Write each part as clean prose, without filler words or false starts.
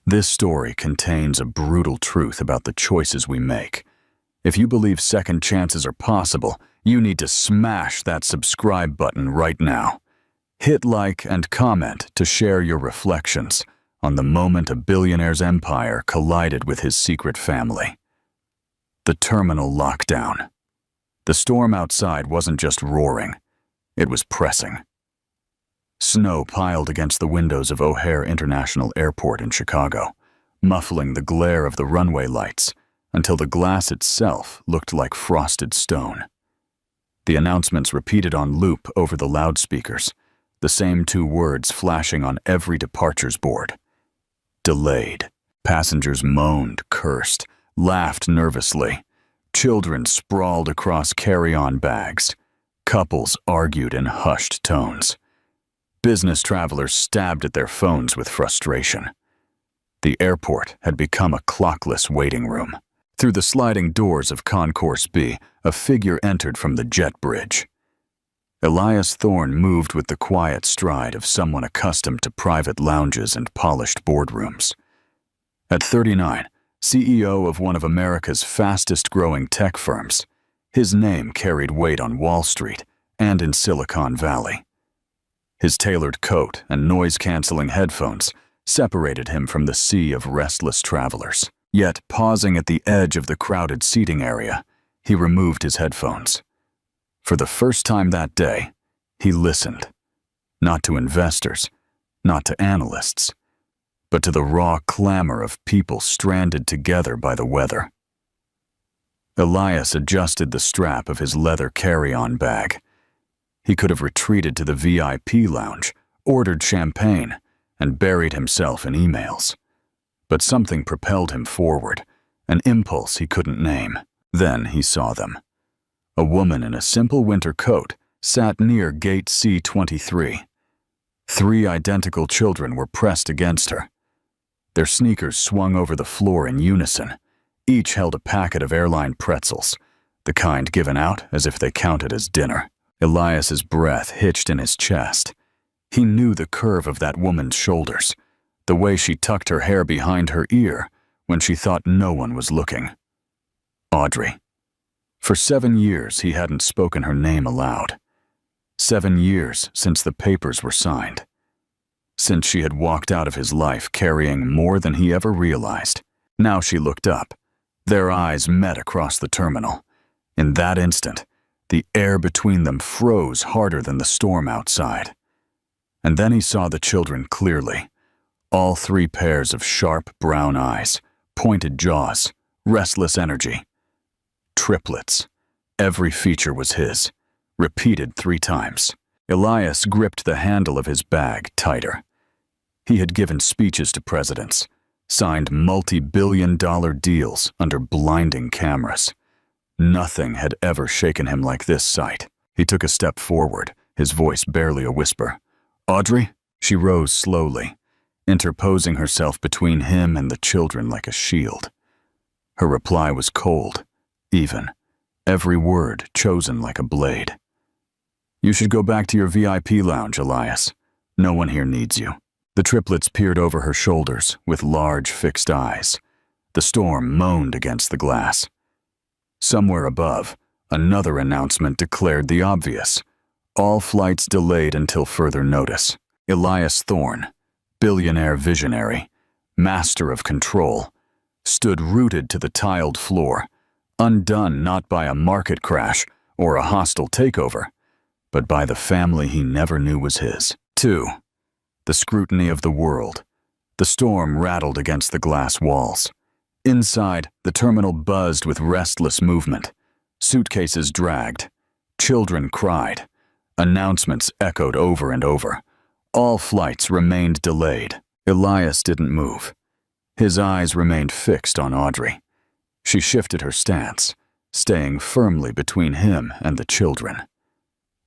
This story contains a brutal truth about the choices we make. If you believe second chances are possible, you need to smash that subscribe button right now. Hit like and comment to share your reflections on the moment a billionaire's empire collided with his secret family. The terminal lockdown. The storm outside wasn't just roaring, it was pressing. Snow piled against the windows of O'Hare International Airport in Chicago, muffling the glare of the runway lights until the glass itself looked like frosted stone. The announcements repeated on loop over the loudspeakers, the same two words flashing on every departures board. Delayed. Passengers moaned, cursed, laughed nervously. Children sprawled across carry-on bags. Couples argued in hushed tones. Business travelers stabbed at their phones with frustration. The airport had become a clockless waiting room. Through the sliding doors of Concourse B, a figure entered from the jet bridge. Elias Thorne moved with the quiet stride of someone accustomed to private lounges and polished boardrooms. At 39, CEO of one of America's fastest-growing tech firms, his name carried weight on Wall Street and in Silicon Valley. His tailored coat and noise-canceling headphones separated him from the sea of restless travelers. Yet, pausing at the edge of the crowded seating area, he removed his headphones. For the first time that day, he listened, not to investors, not to analysts, but to the raw clamor of people stranded together by the weather. Elias adjusted the strap of his leather carry-on bag. He could have retreated to the VIP lounge, ordered champagne, and buried himself in emails. But something propelled him forward, an impulse he couldn't name. Then he saw them. A woman in a simple winter coat sat near gate C23. 3 identical children were pressed against her. Their sneakers swung over the floor in unison. Each held a packet of airline pretzels, the kind given out as if they counted as dinner. Elias's breath hitched in his chest. He knew the curve of that woman's shoulders, the way she tucked her hair behind her ear when she thought no one was looking. Audrey. For 7 years, he hadn't spoken her name aloud. 7 years since the papers were signed. Since she had walked out of his life carrying more than he ever realized. Now she looked up. Their eyes met across the terminal. In that instant, the air between them froze harder than the storm outside. And then he saw the children clearly. All 3 pairs of sharp brown eyes, pointed jaws, restless energy. Triplets. Every feature was his, repeated 3 times. Elias gripped the handle of his bag tighter. He had given speeches to presidents, signed multi-billion-dollar deals under blinding cameras. Nothing had ever shaken him like this sight. He took a step forward, his voice barely a whisper. "Audrey?" She rose slowly, interposing herself between him and the children like a shield. Her reply was cold, even, every word chosen like a blade. "You should go back to your VIP lounge, Elias. No one here needs you." The triplets peered over her shoulders with large, fixed eyes. The storm moaned against the glass. Somewhere above, another announcement declared the obvious. All flights delayed until further notice. Elias Thorne, billionaire visionary, master of control, stood rooted to the tiled floor, undone not by a market crash or a hostile takeover, but by the family he never knew was his. 2. The scrutiny of the world. The storm rattled against the glass walls. Inside, the terminal buzzed with restless movement. Suitcases dragged. Children cried. Announcements echoed over and over. All flights remained delayed. Elias didn't move. His eyes remained fixed on Audrey. She shifted her stance, staying firmly between him and the children.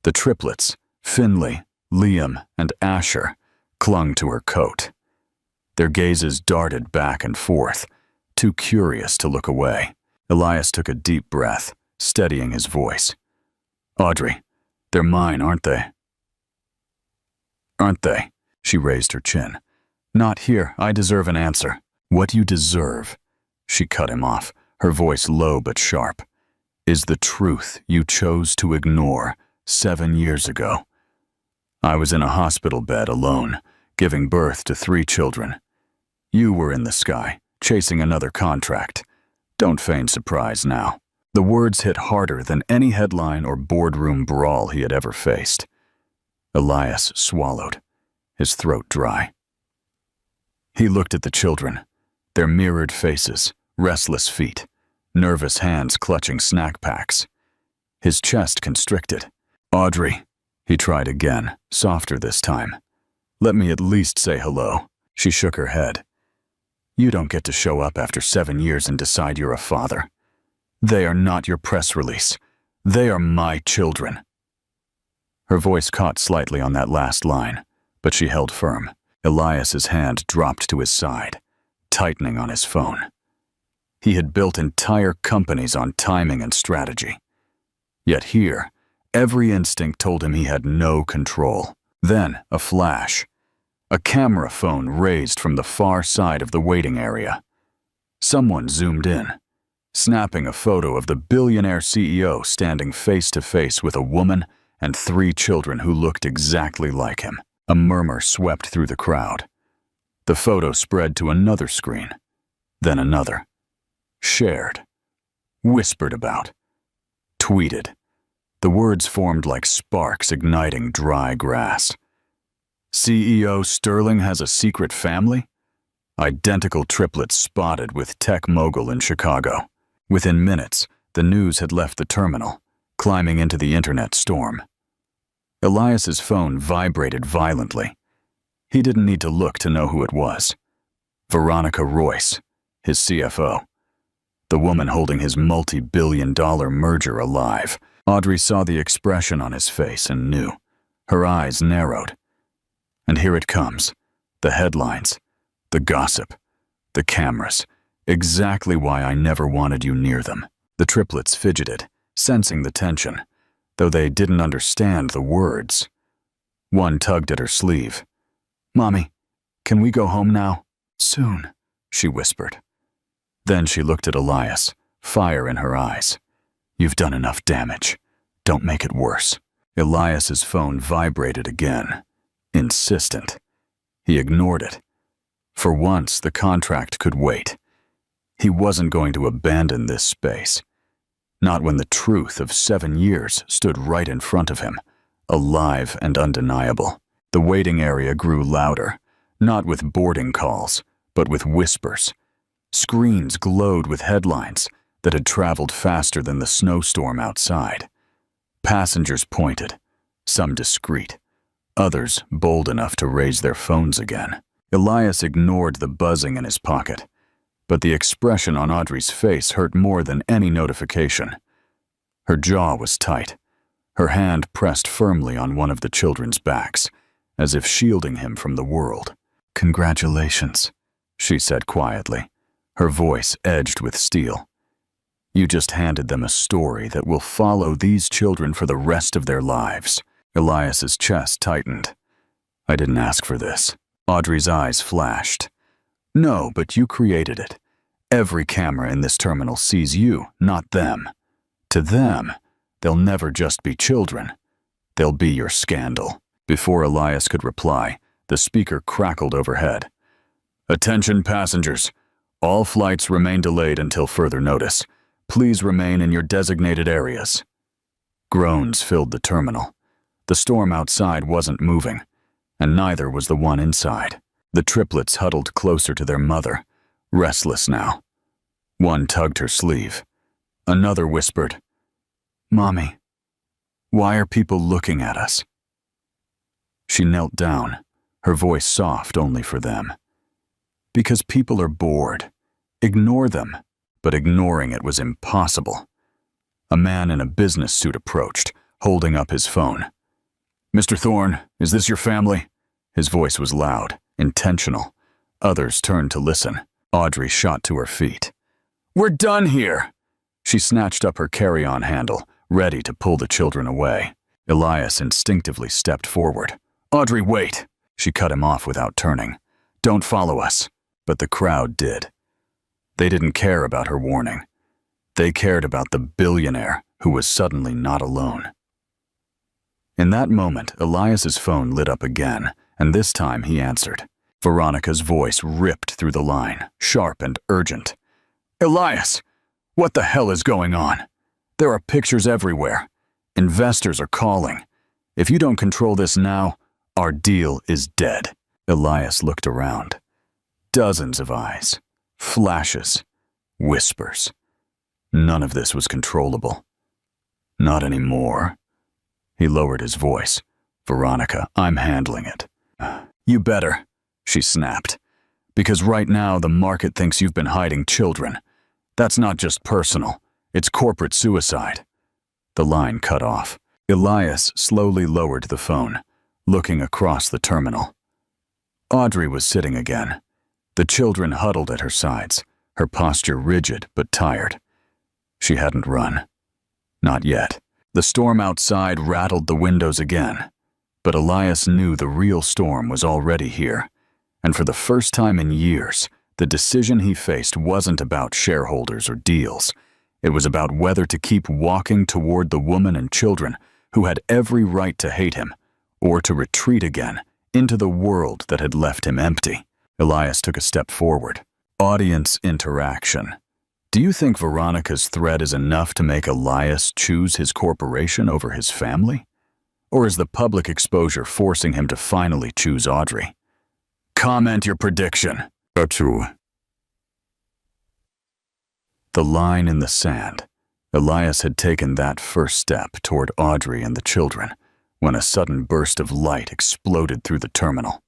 The triplets, Finley, Liam, and Asher, clung to her coat. Their gazes darted back and forth, too curious to look away. Elias took a deep breath, steadying his voice. "Audrey, they're mine, aren't they?" "Aren't they?" She raised her chin. "Not here. I deserve an answer." What you deserve, she cut him off, her voice low but sharp, is the truth you chose to ignore 7 years ago. I was in a hospital bed alone, giving birth to 3 children. You were in the sky, chasing another contract. Don't feign surprise now. The words hit harder than any headline or boardroom brawl he had ever faced. Elias swallowed, his throat dry. He looked at the children, their mirrored faces, restless feet, nervous hands clutching snack packs. His chest constricted. Audrey, he tried again, softer this time. Let me at least say hello. She shook her head. You don't get to show up after 7 years and decide you're a father. They are not your press release. They are my children. Her voice caught slightly on that last line, but she held firm. Elias's hand dropped to his side, tightening on his phone. He had built entire companies on timing and strategy. Yet here, every instinct told him he had no control. Then, a flash. A camera phone raised from the far side of the waiting area. Someone zoomed in, snapping a photo of the billionaire CEO standing face to face with a woman and 3 children who looked exactly like him. A murmur swept through the crowd. The photo spread to another screen, then another. Shared, whispered about, tweeted. The words formed like sparks igniting dry grass. CEO Sterling has a secret family? Identical triplets spotted with tech mogul in Chicago. Within minutes, the news had left the terminal, climbing into the internet storm. Elias's phone vibrated violently. He didn't need to look to know who it was. Veronica Royce, his CFO. The woman holding his multi-billion-dollar merger alive. Audrey saw the expression on his face and knew. Her eyes narrowed. And here it comes. The headlines, the gossip, the cameras. Exactly why I never wanted you near them. The triplets fidgeted, sensing the tension, though they didn't understand the words. One tugged at her sleeve. Mommy, can we go home now? Soon, she whispered. Then she looked at Elias, fire in her eyes. You've done enough damage. Don't make it worse. Elias's phone vibrated again, insistent. He ignored it. For once, the contract could wait. He wasn't going to abandon this space. Not when the truth of 7 years stood right in front of him, alive and undeniable. The waiting area grew louder, not with boarding calls, but with whispers. Screens glowed with headlines that had traveled faster than the snowstorm outside. Passengers pointed, some discreet, others bold enough to raise their phones again. Elias ignored the buzzing in his pocket, but the expression on Audrey's face hurt more than any notification. Her jaw was tight, her hand pressed firmly on one of the children's backs, as if shielding him from the world. Congratulations, she said quietly, her voice edged with steel. You just handed them a story that will follow these children for the rest of their lives. Elias's chest tightened. I didn't ask for this. Audrey's eyes flashed. No, but you created it. Every camera in this terminal sees you, not them. To them, they'll never just be children. They'll be your scandal. Before Elias could reply, the speaker crackled overhead. Attention passengers. All flights remain delayed until further notice. Please remain in your designated areas. Groans filled the terminal. The storm outside wasn't moving, and neither was the one inside. The triplets huddled closer to their mother, restless now. One tugged her sleeve. Another whispered, Mommy, why are people looking at us? She knelt down, her voice soft only for them. Because people are bored. Ignore them. But ignoring it was impossible. A man in a business suit approached, holding up his phone. Mr. Thorne, is this your family? His voice was loud, intentional. Others turned to listen. Audrey shot to her feet. We're done here! She snatched up her carry-on handle, ready to pull the children away. Elias instinctively stepped forward. Audrey, wait! She cut him off without turning. Don't follow us. But the crowd did. They didn't care about her warning. They cared about the billionaire who was suddenly not alone. In that moment, Elias's phone lit up again, and this time he answered. Veronica's voice ripped through the line, sharp and urgent. "Elias, what the hell is going on? There are pictures everywhere. Investors are calling. If you don't control this now, our deal is dead." Elias looked around. Dozens of eyes, flashes, whispers. None of this was controllable. Not anymore. He lowered his voice. "Veronica, I'm handling it." "You better," she snapped. "Because right now the market thinks you've been hiding children. That's not just personal, it's corporate suicide." The line cut off. Elias slowly lowered the phone, looking across the terminal. Audrey was sitting again. The children huddled at her sides, her posture rigid but tired. She hadn't run. Not yet. The storm outside rattled the windows again, but Elias knew the real storm was already here, and for the first time in years, the decision he faced wasn't about shareholders or deals. It was about whether to keep walking toward the woman and children who had every right to hate him, or to retreat again into the world that had left him empty. Elias took a step forward. Audience interaction. Do you think Veronica's threat is enough to make Elias choose his corporation over his family? Or is the public exposure forcing him to finally choose Audrey? Comment your prediction. True. The line in the sand. Elias had taken that first step toward Audrey and the children when a sudden burst of light exploded through the terminal.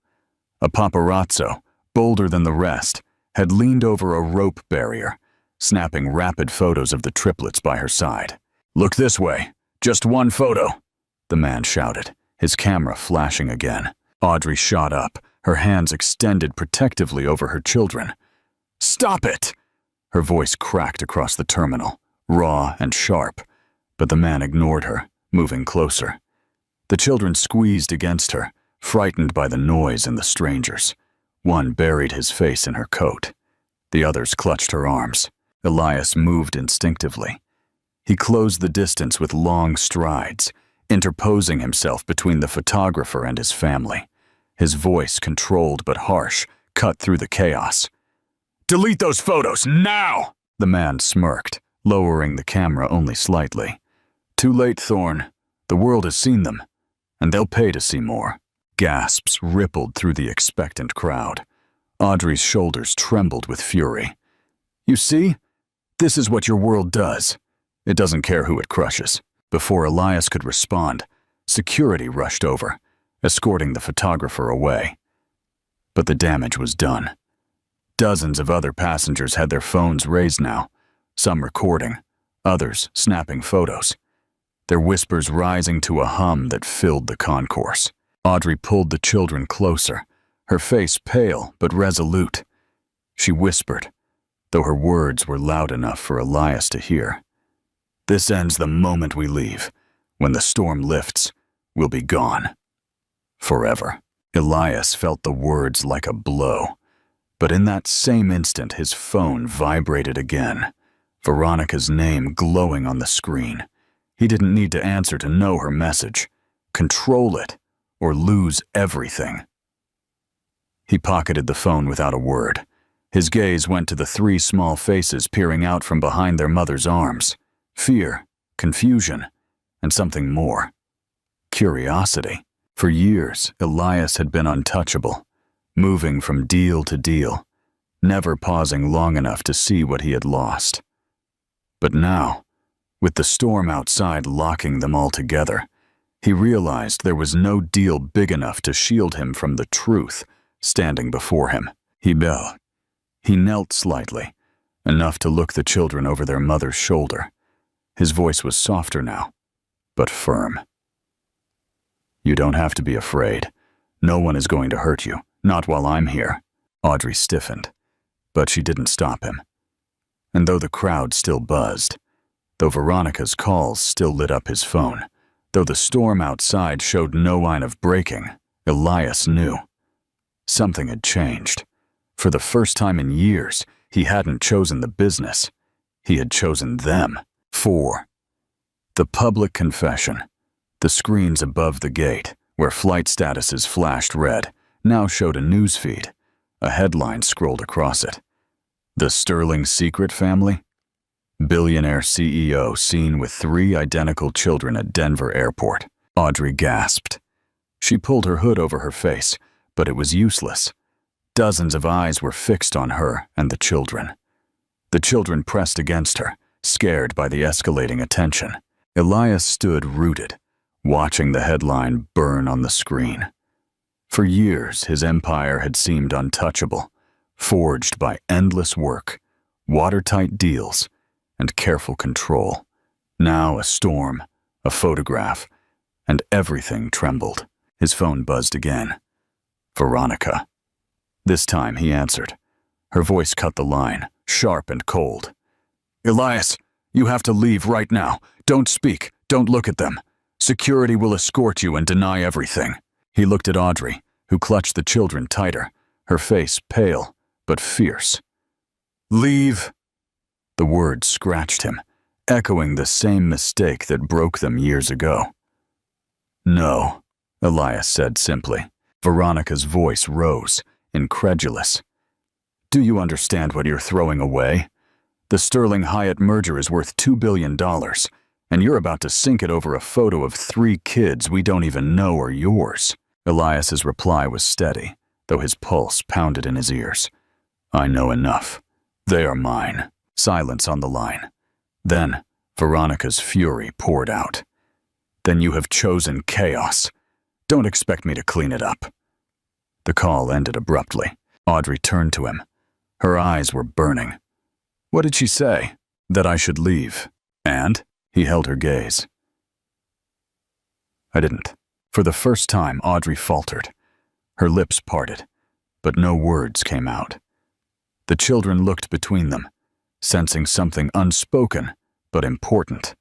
A paparazzo, bolder than the rest, had leaned over a rope barrier, snapping rapid photos of the triplets by her side. "Look this way, just one photo," the man shouted, his camera flashing again. Audrey shot up, her hands extended protectively over her children. "Stop it!" Her voice cracked across the terminal, raw and sharp, but the man ignored her, moving closer. The children squeezed against her, frightened by the noise and the strangers. One buried his face in her coat. The others clutched her arms. Elias moved instinctively. He closed the distance with long strides, interposing himself between the photographer and his family. His voice, controlled but harsh, cut through the chaos. "Delete those photos, now!" The man smirked, lowering the camera only slightly. "Too late, Thorne. The world has seen them, and they'll pay to see more." Gasps rippled through the expectant crowd. Audrey's shoulders trembled with fury. "You see? This is what your world does. It doesn't care who it crushes." Before Elias could respond, security rushed over, escorting the photographer away. But the damage was done. Dozens of other passengers had their phones raised now, some recording, others snapping photos, their whispers rising to a hum that filled the concourse. Audrey pulled the children closer, her face pale but resolute. She whispered, though her words were loud enough for Elias to hear. "This ends the moment we leave. When the storm lifts, we'll be gone. Forever." Elias felt the words like a blow, but in that same instant his phone vibrated again, Veronica's name glowing on the screen. He didn't need to answer to know her message. Control it, or lose everything. He pocketed the phone without a word. His gaze went to the three small faces peering out from behind their mother's arms. Fear, confusion, and something more. Curiosity. For years, Elias had been untouchable, moving from deal to deal, never pausing long enough to see what he had lost. But now, with the storm outside locking them all together, he realized there was no deal big enough to shield him from the truth standing before him. He knelt slightly, enough to look the children over their mother's shoulder. His voice was softer now, but firm. "You don't have to be afraid. No one is going to hurt you, not while I'm here." Audrey stiffened, but she didn't stop him. And though the crowd still buzzed, though Veronica's calls still lit up his phone, though the storm outside showed no line of breaking, Elias knew. Something had changed. For the first time in years, he hadn't chosen the business. He had chosen them. 4. The public confession. The screens above the gate, where flight statuses flashed red, now showed a newsfeed. A headline scrolled across it. The Sterling Secret family? Billionaire CEO seen with 3 identical children at Denver airport. Audrey gasped. She pulled her hood over her face, but it was useless. Dozens of eyes were fixed on her and the children. The children pressed against her, scared by the escalating attention. Elias stood rooted, watching the headline burn on the screen. For years, his empire had seemed untouchable, forged by endless work, watertight deals, and careful control. Now a storm, a photograph, and everything trembled. His phone buzzed again. Veronica. This time he answered. Her voice cut the line, sharp and cold. Elias, you have to leave right now. Don't speak. Don't look at them. Security will escort you and deny everything. He looked at Audrey, who clutched the children tighter, her face pale but fierce. Leave. The word scratched him, echoing the same mistake that broke them years ago. No, Elias said simply. Veronica's voice rose, incredulous. Do you understand what you're throwing away? The Sterling Hyatt merger is worth $2 billion, and you're about to sink it over a photo of 3 kids we don't even know are yours. Elias's reply was steady, though his pulse pounded in his ears. I know enough. They are mine. Silence on the line. Then, Veronica's fury poured out. Then you have chosen chaos. Don't expect me to clean it up. The call ended abruptly. Audrey turned to him. Her eyes were burning. What did she say? That I should leave. And? He held her gaze. I didn't. For the first time, Audrey faltered. Her lips parted, but no words came out. The children looked between them, sensing something unspoken but important.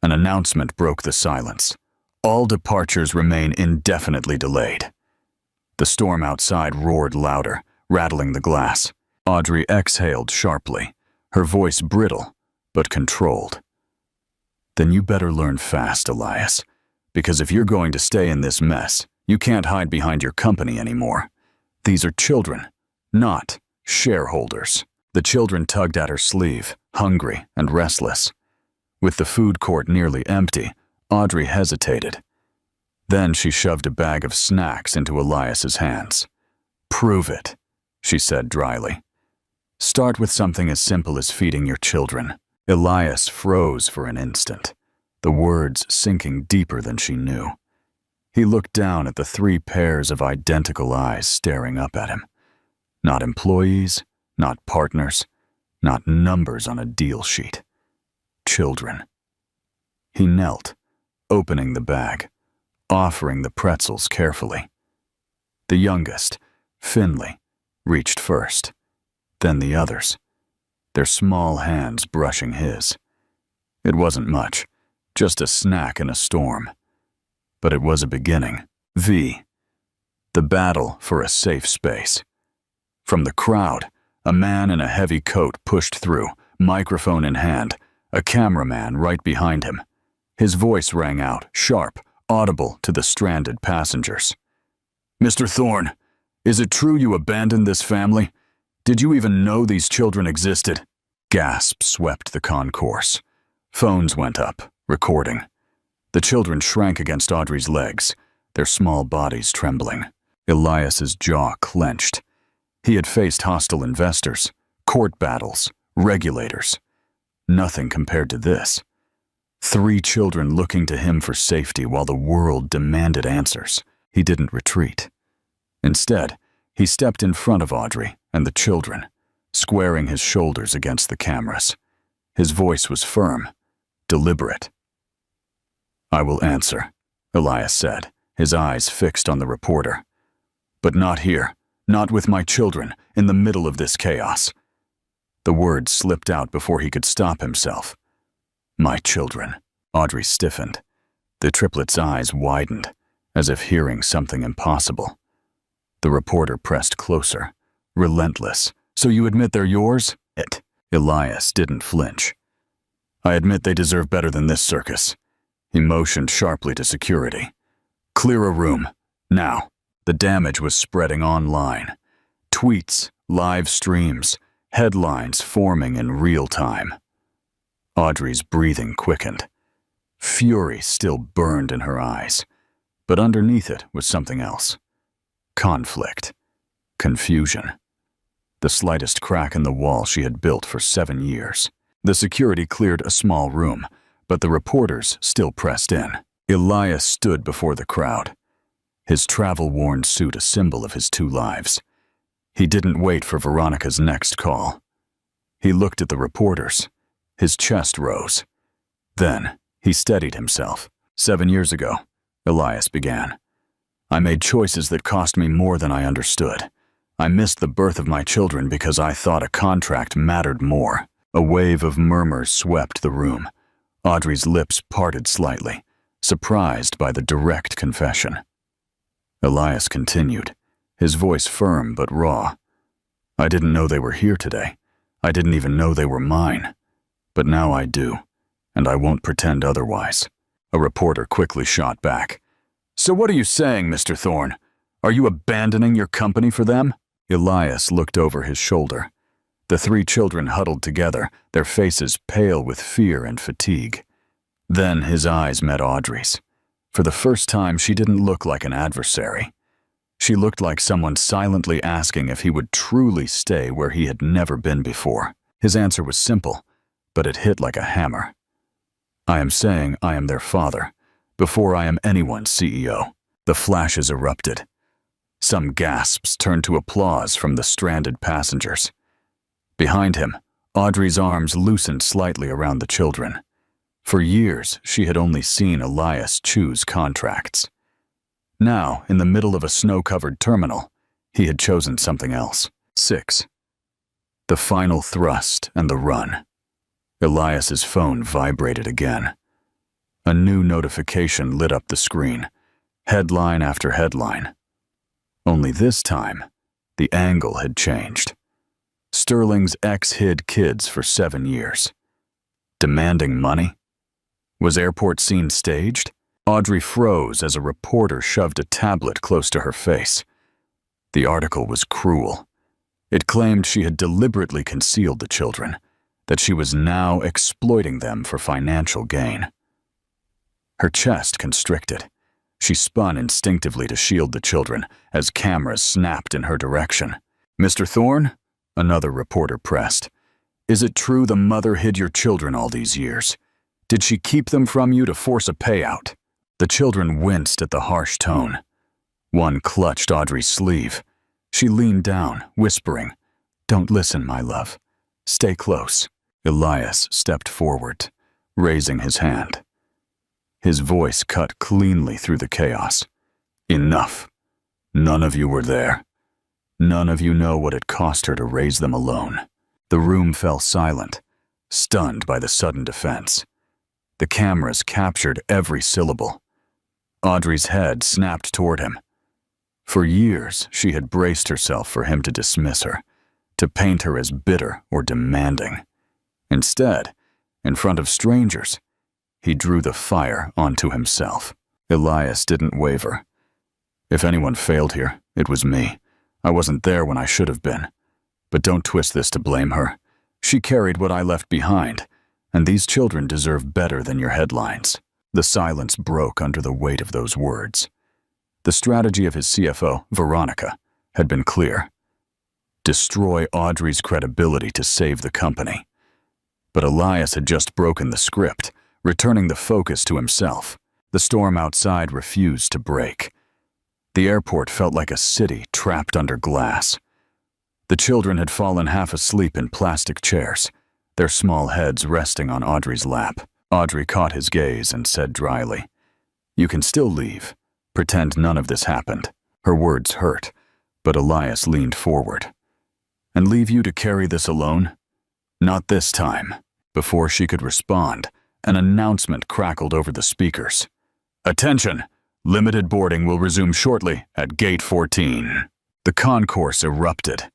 An announcement broke the silence. All departures remain indefinitely delayed. The storm outside roared louder, rattling the glass. Audrey exhaled sharply, her voice brittle but controlled. Then you better learn fast, Elias, because if you're going to stay in this mess, you can't hide behind your company anymore. These are children, not shareholders. The children tugged at her sleeve, hungry and restless. With the food court nearly empty, Audrey hesitated. Then she shoved a bag of snacks into Elias's hands. Prove it, she said dryly. Start with something as simple as feeding your children. Elias froze for an instant, the words sinking deeper than she knew. He looked down at the 3 pairs of identical eyes staring up at him. Not employees, not partners, not numbers on a deal sheet. Children. He knelt, opening the bag, offering the pretzels carefully. The youngest, Finley, reached first, then the others, their small hands brushing his. It wasn't much, just a snack in a storm. But it was a beginning. V. The battle for a safe space. From the crowd, a man in a heavy coat pushed through, microphone in hand, a cameraman right behind him. His voice rang out, sharp, audible to the stranded passengers. Mr. Thorne, is it true you abandoned this family? Did you even know these children existed? Gasps swept the concourse. Phones went up, recording. The children shrank against Audrey's legs, their small bodies trembling. Elias's jaw clenched. He had faced hostile investors, court battles, regulators. Nothing compared to this. 3 children looking to him for safety while the world demanded answers. He didn't retreat. Instead, he stepped in front of Audrey and the children, squaring his shoulders against the cameras. His voice was firm, deliberate. I will answer, Elias said, his eyes fixed on the reporter. But not here, not with my children, in the middle of this chaos. The words slipped out before he could stop himself. My children. Audrey stiffened. The triplets' eyes widened, as if hearing something impossible. The reporter pressed closer, relentless. So you admit they're yours? Elias didn't flinch. I admit they deserve better than this circus. He motioned sharply to security. Clear a room. Now. The damage was spreading online. Tweets, live streams, headlines forming in real time. Audrey's breathing quickened. Fury still burned in her eyes, but underneath it was something else. Conflict. Confusion. The slightest crack in the wall she had built for 7 years. The security cleared a small room, but the reporters still pressed in. Elias stood before the crowd, his travel-worn suit a symbol of his 2 lives. He didn't wait for Veronica's next call. He looked at the reporters. His chest rose. Then, he steadied himself. 7 years ago, Elias began. I made choices that cost me more than I understood. I missed the birth of my children because I thought a contract mattered more. A wave of murmurs swept the room. Audrey's lips parted slightly, surprised by the direct confession. Elias continued, his voice firm but raw. I didn't know they were here today. I didn't even know they were mine. But now I do, and I won't pretend otherwise. A reporter quickly shot back. So what are you saying, Mr. Thorne? Are you abandoning your company for them? Elias looked over his shoulder. The 3 children huddled together, their faces pale with fear and fatigue. Then his eyes met Audrey's. For the first time, she didn't look like an adversary. She looked like someone silently asking if he would truly stay where he had never been before. His answer was simple, but it hit like a hammer. I am saying I am their father, before I am anyone's CEO. The flashes erupted. Some gasps turned to applause from the stranded passengers. Behind him, Audrey's arms loosened slightly around the children. For years, she had only seen Elias choose contracts. Now, in the middle of a snow-covered terminal, he had chosen something else. 6. The final thrust and the run. Elias's phone vibrated again. A new notification lit up the screen, headline after headline. Only this time, the angle had changed. Sterling's ex hid kids for 7 years. Demanding money? Was airport scene staged? Audrey froze as a reporter shoved a tablet close to her face. The article was cruel. It claimed she had deliberately concealed the children, that she was now exploiting them for financial gain. Her chest constricted. She spun instinctively to shield the children as cameras snapped in her direction. Mr. Thorne? Another reporter pressed. Is it true the mother hid your children all these years? Did she keep them from you to force a payout? The children winced at the harsh tone. One clutched Audrey's sleeve. She leaned down, whispering, Don't listen, my love. Stay close. Elias stepped forward, raising his hand. His voice cut cleanly through the chaos. Enough. None of you were there. None of you know what it cost her to raise them alone. The room fell silent, stunned by the sudden defense. The cameras captured every syllable. Audrey's head snapped toward him. For years, she had braced herself for him to dismiss her, to paint her as bitter or demanding. Instead, in front of strangers, he drew the fire onto himself. Elias didn't waver. If anyone failed here, it was me. I wasn't there when I should have been. But don't twist this to blame her. She carried what I left behind, and these children deserve better than your headlines. The silence broke under the weight of those words. The strategy of his CFO, Veronica, had been clear. Destroy Audrey's credibility to save the company. But Elias had just broken the script, returning the focus to himself. The storm outside refused to break. The airport felt like a city trapped under glass. The children had fallen half asleep in plastic chairs, their small heads resting on Audrey's lap. Audrey caught his gaze and said dryly, You can still leave. Pretend none of this happened. Her words hurt, but Elias leaned forward. And leave you to carry this alone? Not this time. Before she could respond, an announcement crackled over the speakers. Attention! Limited boarding will resume shortly at Gate 14. The concourse erupted.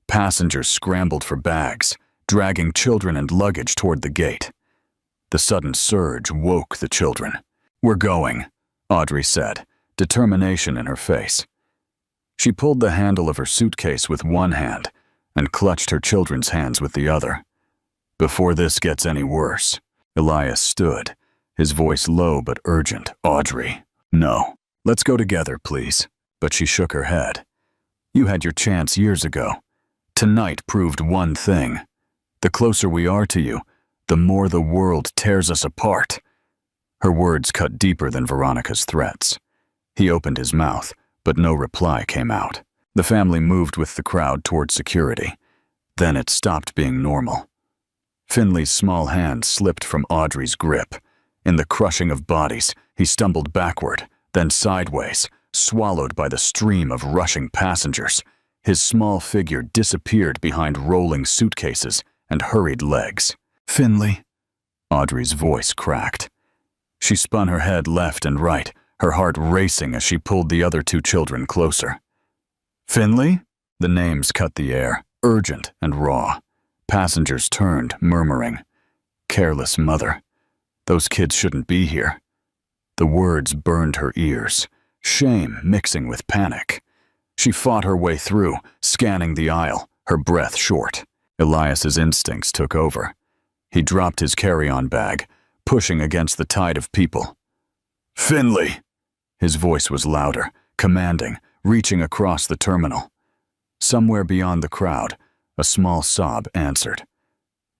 Passengers scrambled for bags, dragging children and luggage toward the gate. The sudden surge woke the children. "We're going," Audrey said, determination in her face. She pulled the handle of her suitcase with one hand and clutched her children's hands with the other. "Before this gets any worse." Elias stood, his voice low but urgent. "Audrey, no. Let's go together, please." But she shook her head. "You had your chance years ago. Tonight proved one thing. The closer we are to you, the more the world tears us apart." Her words cut deeper than Veronica's threats. He opened his mouth, but no reply came out. The family moved with the crowd toward security. Then it stopped being normal. Finley's small hand slipped from Audrey's grip. In the crushing of bodies, he stumbled backward, then sideways, swallowed by the stream of rushing passengers. His small figure disappeared behind rolling suitcases and hurried legs. "Finley," Audrey's voice cracked. She spun her head left and right, her heart racing as she pulled the other two children closer. "Finley?" The names cut the air, urgent and raw. Passengers turned, murmuring, "Careless mother. Those kids shouldn't be here." The words burned her ears, shame mixing with panic. She fought her way through, scanning the aisle, her breath short. Elias's instincts took over. He dropped his carry-on bag, pushing against the tide of people. "Finley!" His voice was louder, commanding, reaching across the terminal. Somewhere beyond the crowd, a small sob answered.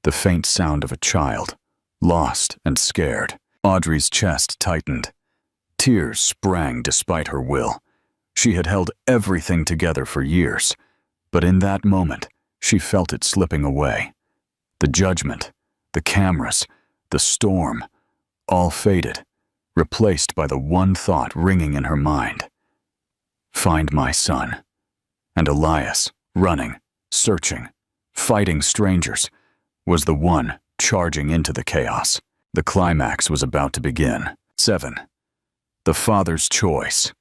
The faint sound of a child, lost and scared. Audrey's chest tightened. Tears sprang despite her will. She had held everything together for years, but in that moment, she felt it slipping away. The judgment, the cameras, the storm, all faded, replaced by the one thought ringing in her mind. Find my son. And Elias, running, searching, fighting strangers, was the one charging into the chaos. The climax was about to begin. 7. The father's choice.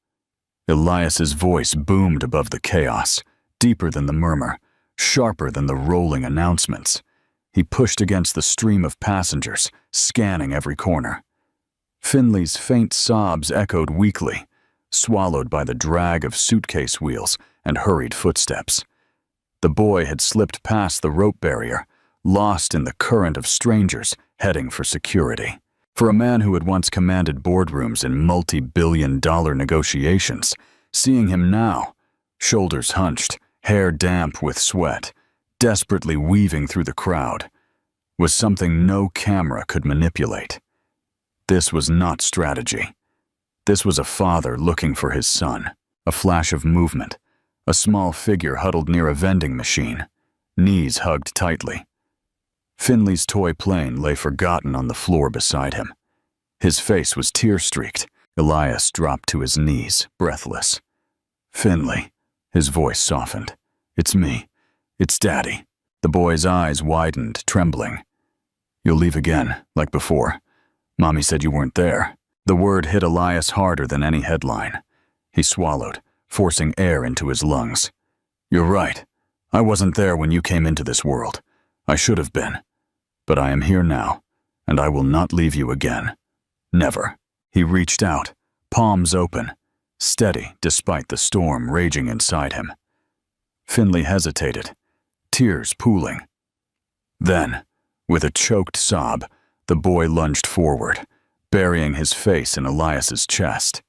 Elias's voice boomed above the chaos, deeper than the murmur, sharper than the rolling announcements. He pushed against the stream of passengers, scanning every corner. Finley's faint sobs echoed weakly, swallowed by the drag of suitcase wheels and hurried footsteps. The boy had slipped past the rope barrier, lost in the current of strangers heading for security. For a man who had once commanded boardrooms in multi-billion-dollar negotiations, seeing him now, shoulders hunched, hair damp with sweat, desperately weaving through the crowd, was something no camera could manipulate. This was not strategy. This was a father looking for his son. A flash of movement, a small figure huddled near a vending machine, knees hugged tightly. Finley's toy plane lay forgotten on the floor beside him. His face was tear-streaked. Elias dropped to his knees, breathless. "Finley," his voice softened. "It's me. It's Daddy." The boy's eyes widened, trembling. "You'll leave again, like before. Mommy said you weren't there." The word hit Elias harder than any headline. He swallowed, forcing air into his lungs. "You're right. I wasn't there when you came into this world. I should have been. But I am here now, and I will not leave you again. Never." He reached out, palms open, steady despite the storm raging inside him. Finley hesitated, tears pooling. Then, with a choked sob, the boy lunged forward, burying his face in Elias's chest.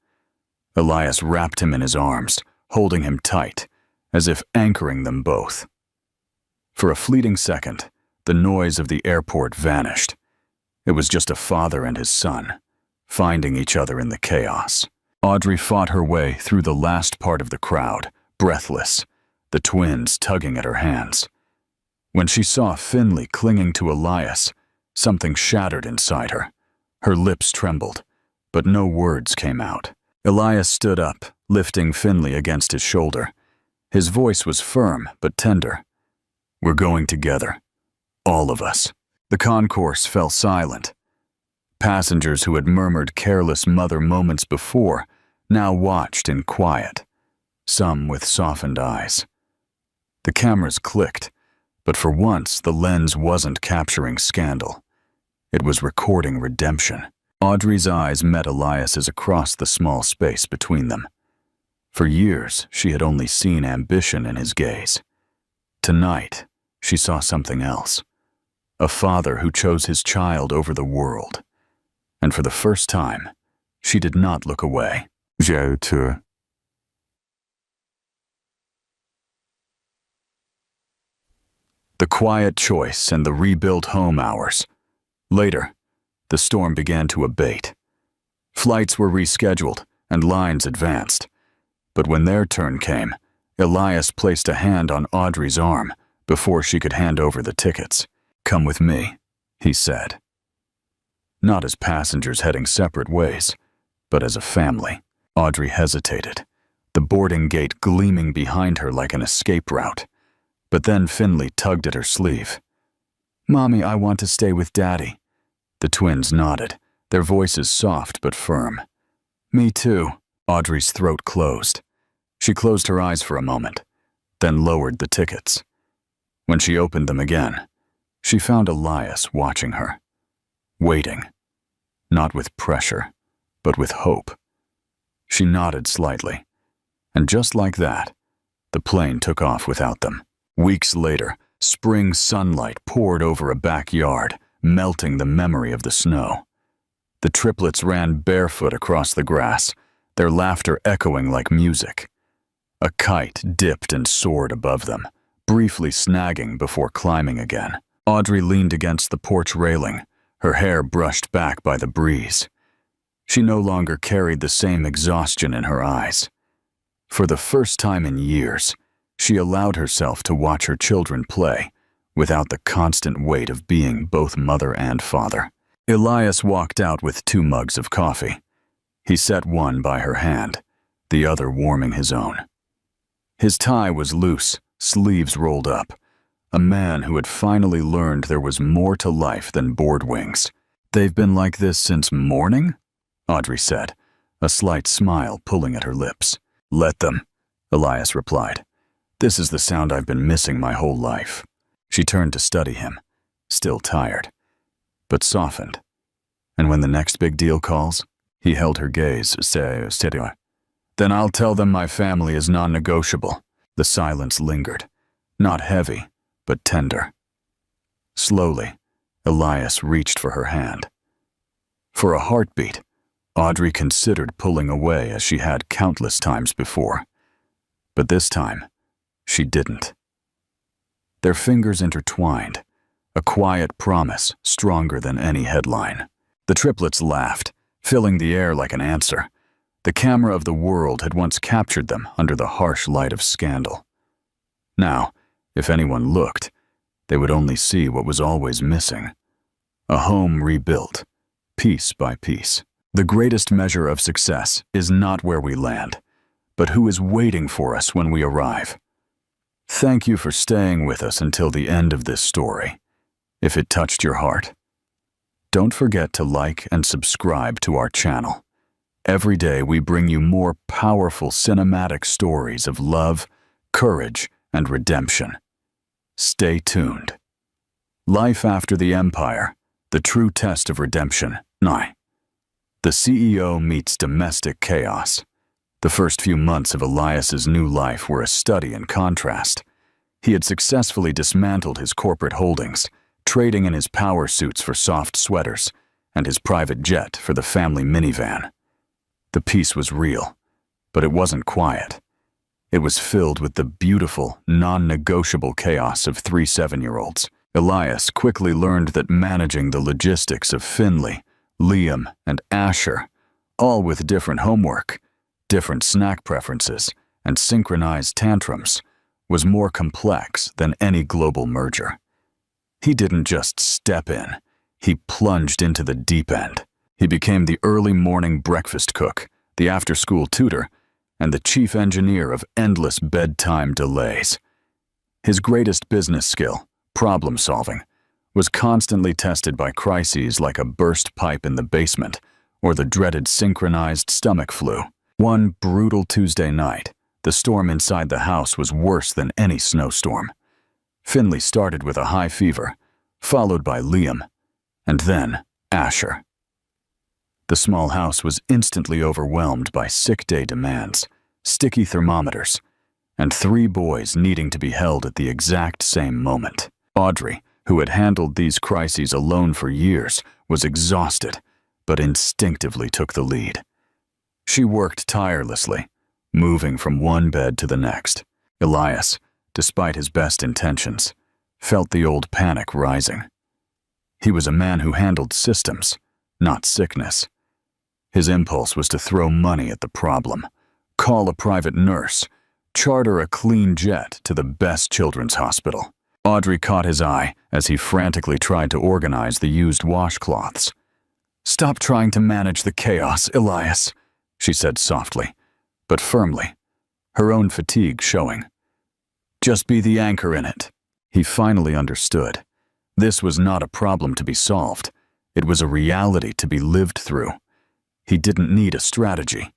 Elias wrapped him in his arms, holding him tight, as if anchoring them both. For a fleeting second, the noise of the airport vanished. It was just a father and his son, finding each other in the chaos. Audrey fought her way through the last part of the crowd, breathless, the twins tugging at her hands. When she saw Finley clinging to Elias, something shattered inside her. Her lips trembled, but no words came out. Elias stood up, lifting Finley against his shoulder. His voice was firm but tender. "We're going together. All of us." The concourse fell silent. Passengers who had murmured careless mother moments before now watched in quiet, some with softened eyes. The cameras clicked, but for once the lens wasn't capturing scandal. It was recording redemption. Audrey's eyes met Elias's across the small space between them. For years, she had only seen ambition in his gaze. Tonight, she saw something else. A father who chose his child over the world. And for the first time, she did not look away. J'ai tu. The quiet choice and the rebuilt home hours. Later, the storm began to abate. Flights were rescheduled and lines advanced. But when their turn came, Elias placed a hand on Audrey's arm before she could hand over the tickets. "Come with me," he said. Not as passengers heading separate ways, but as a family. Audrey hesitated, the boarding gate gleaming behind her like an escape route. But then Finley tugged at her sleeve. "Mommy, I want to stay with Daddy." The twins nodded, their voices soft but firm. "Me too." Audrey's throat closed. She closed her eyes for a moment, then lowered the tickets. When she opened them again, she found Elias watching her, waiting, not with pressure, but with hope. She nodded slightly, and just like that, the plane took off without them. Weeks later, spring sunlight poured over a backyard, melting the memory of the snow. The triplets ran barefoot across the grass, their laughter echoing like music. A kite dipped and soared above them, briefly snagging before climbing again. Audrey leaned against the porch railing, her hair brushed back by the breeze. She no longer carried the same exhaustion in her eyes. For the first time in years, she allowed herself to watch her children play, without the constant weight of being both mother and father. Elias walked out with 2 mugs of coffee. He set one by her hand, the other warming his own. His tie was loose, sleeves rolled up. A man who had finally learned there was more to life than board wings. "They've been like this since morning?" Audrey said, a slight smile pulling at her lips. "Let them," Elias replied. "This is the sound I've been missing my whole life." She turned to study him, still tired, but softened. "And when the next big deal calls?" He held her gaze. "C'est Then I'll tell them my family is non-negotiable." The silence lingered, not heavy, but tender. Slowly, Elias reached for her hand. For a heartbeat, Audrey considered pulling away as she had countless times before. But this time, she didn't. Their fingers intertwined, a quiet promise stronger than any headline. The triplets laughed, filling the air like an answer. The camera of the world had once captured them under the harsh light of scandal. Now, if anyone looked, they would only see what was always missing. A home rebuilt, piece by piece. The greatest measure of success is not where we land, but who is waiting for us when we arrive. Thank you for staying with us until the end of this story, if it touched your heart. Don't forget to like and subscribe to our channel. Every day we bring you more powerful cinematic stories of love, courage, and redemption. Stay tuned. Life after the empire, the true test of redemption. 9. The CEO meets domestic chaos. The first few months of Elias's new life were a study in contrast. He had successfully dismantled his corporate holdings, trading in his power suits for soft sweaters and his private jet for the family minivan. The peace was real, but it wasn't quiet. It was filled with the beautiful, non-negotiable chaos of 3 7-year-olds. Elias quickly learned that managing the logistics of Finley, Liam, and Asher, all with different homework, different snack preferences, and synchronized tantrums, was more complex than any global merger. He didn't just step in, he plunged into the deep end. He became the early morning breakfast cook, the after-school tutor, and the chief engineer of endless bedtime delays. His greatest business skill, problem-solving, was constantly tested by crises like a burst pipe in the basement or the dreaded synchronized stomach flu. One brutal Tuesday night, the The storm inside the house was worse than any snowstorm. Finley started with a high fever, followed by Liam, and then Asher. The small house was instantly overwhelmed by sick day demands, sticky thermometers, and 3 boys needing to be held at the exact same moment. Audrey, who had handled these crises alone for years, was exhausted, but instinctively took the lead. She worked tirelessly, moving from one bed to the next. Elias, despite his best intentions, felt the old panic rising. He was a man who handled systems, not sickness. His impulse was to throw money at the problem, call a private nurse, charter a clean jet to the best children's hospital. Audrey caught his eye as he frantically tried to organize the used washcloths. "Stop trying to manage the chaos, Elias," she said softly, but firmly, her own fatigue showing. "Just be the anchor in it." He finally understood. This was not a problem to be solved. It was a reality to be lived through. He didn't need a strategy.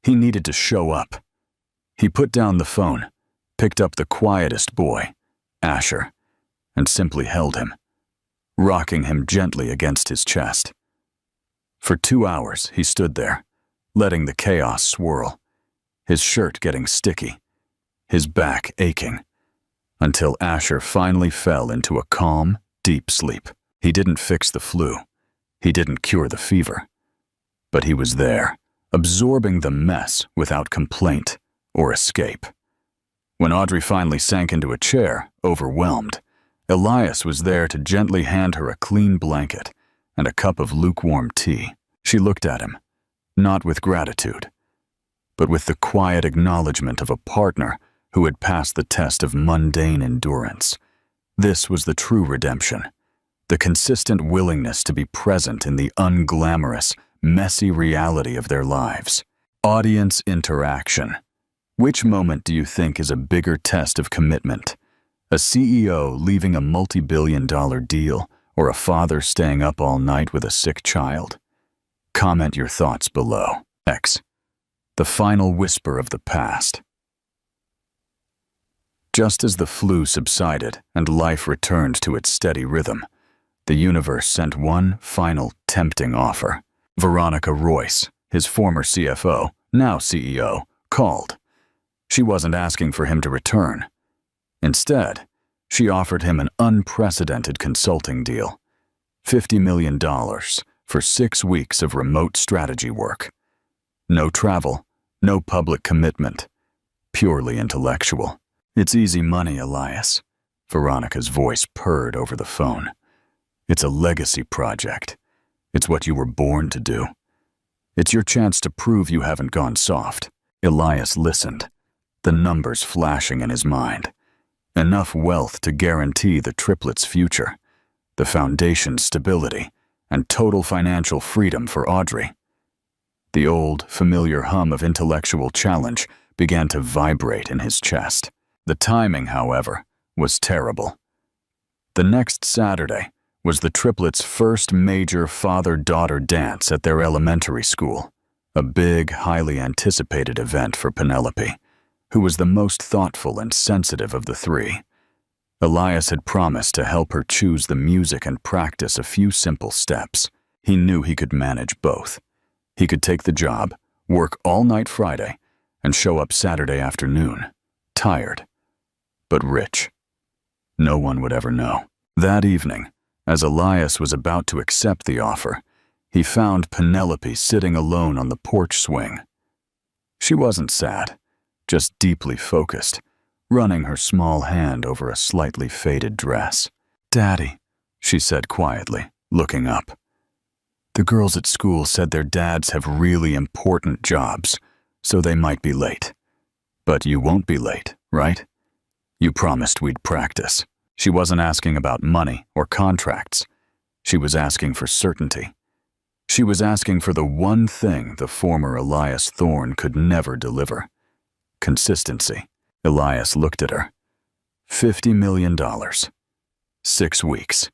He needed to show up. He put down the phone, picked up the quietest boy, Asher, and simply held him, rocking him gently against his chest. For 2 hours, he stood there, letting the chaos swirl, his shirt getting sticky, his back aching, until Asher finally fell into a calm, deep sleep. He didn't fix the flu. He didn't cure the fever. But he was there, absorbing the mess without complaint or escape. When Audrey finally sank into a chair, overwhelmed, Elias was there to gently hand her a clean blanket and a cup of lukewarm tea. She looked at him, not with gratitude, but with the quiet acknowledgement of a partner who had passed the test of mundane endurance. This was the true redemption, the consistent willingness to be present in the unglamorous, messy reality of their lives. Audience interaction. Which moment do you think is a bigger test of commitment? A CEO leaving a multi-billion-dollar deal, or a father staying up all night with a sick child? Comment your thoughts below. X. The final whisper of the past. Just as the flu subsided and life returned to its steady rhythm, the universe sent one final tempting offer. Veronica Royce, his former CFO, now CEO, called. She wasn't asking for him to return. Instead, she offered him an unprecedented consulting deal. $50 million for 6 weeks of remote strategy work. No travel, no public commitment, purely intellectual. "It's easy money, Elias," Veronica's voice purred over the phone. "It's a legacy project. It's what you were born to do. It's your chance to prove you haven't gone soft." Elias listened, the numbers flashing in his mind. Enough wealth to guarantee the triplets' future, the foundation's stability, and total financial freedom for Audrey. The old, familiar hum of intellectual challenge began to vibrate in his chest. The timing, however, was terrible. The next Saturday was the triplets' first major father-daughter dance at their elementary school, a big, highly anticipated event for Penelope, who was the most thoughtful and sensitive of the 3. Elias had promised to help her choose the music and practice a few simple steps. He knew he could manage both. He could take the job, work all night Friday, and show up Saturday afternoon, tired, but rich. No one would ever know. That evening, as Elias was about to accept the offer, he found Penelope sitting alone on the porch swing. She wasn't sad, just deeply focused, running her small hand over a slightly faded dress. "Daddy," she said quietly, looking up. "The girls at school said their dads have really important jobs, so they might be late. But you won't be late, right? You promised we'd practice." She wasn't asking about money or contracts. She was asking for certainty. She was asking for the one thing the former Elias Thorne could never deliver: consistency. Elias looked at her. $50 million. 6 weeks.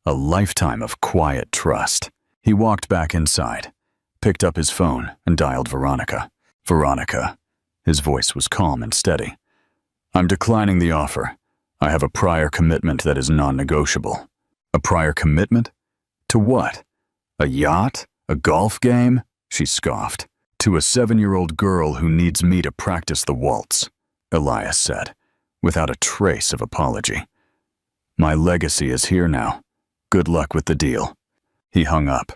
A lifetime of quiet trust. He walked back inside, picked up his phone, and dialed Veronica. "Veronica, His voice was calm and steady. "I'm declining the offer. I have a prior commitment that is non-negotiable." "A prior commitment? To what? A yacht? A golf game?" she scoffed. "To a 7-year-old girl who needs me to practice the waltz," Elias said, without a trace of apology. "My legacy is here now. Good luck with the deal." He hung up,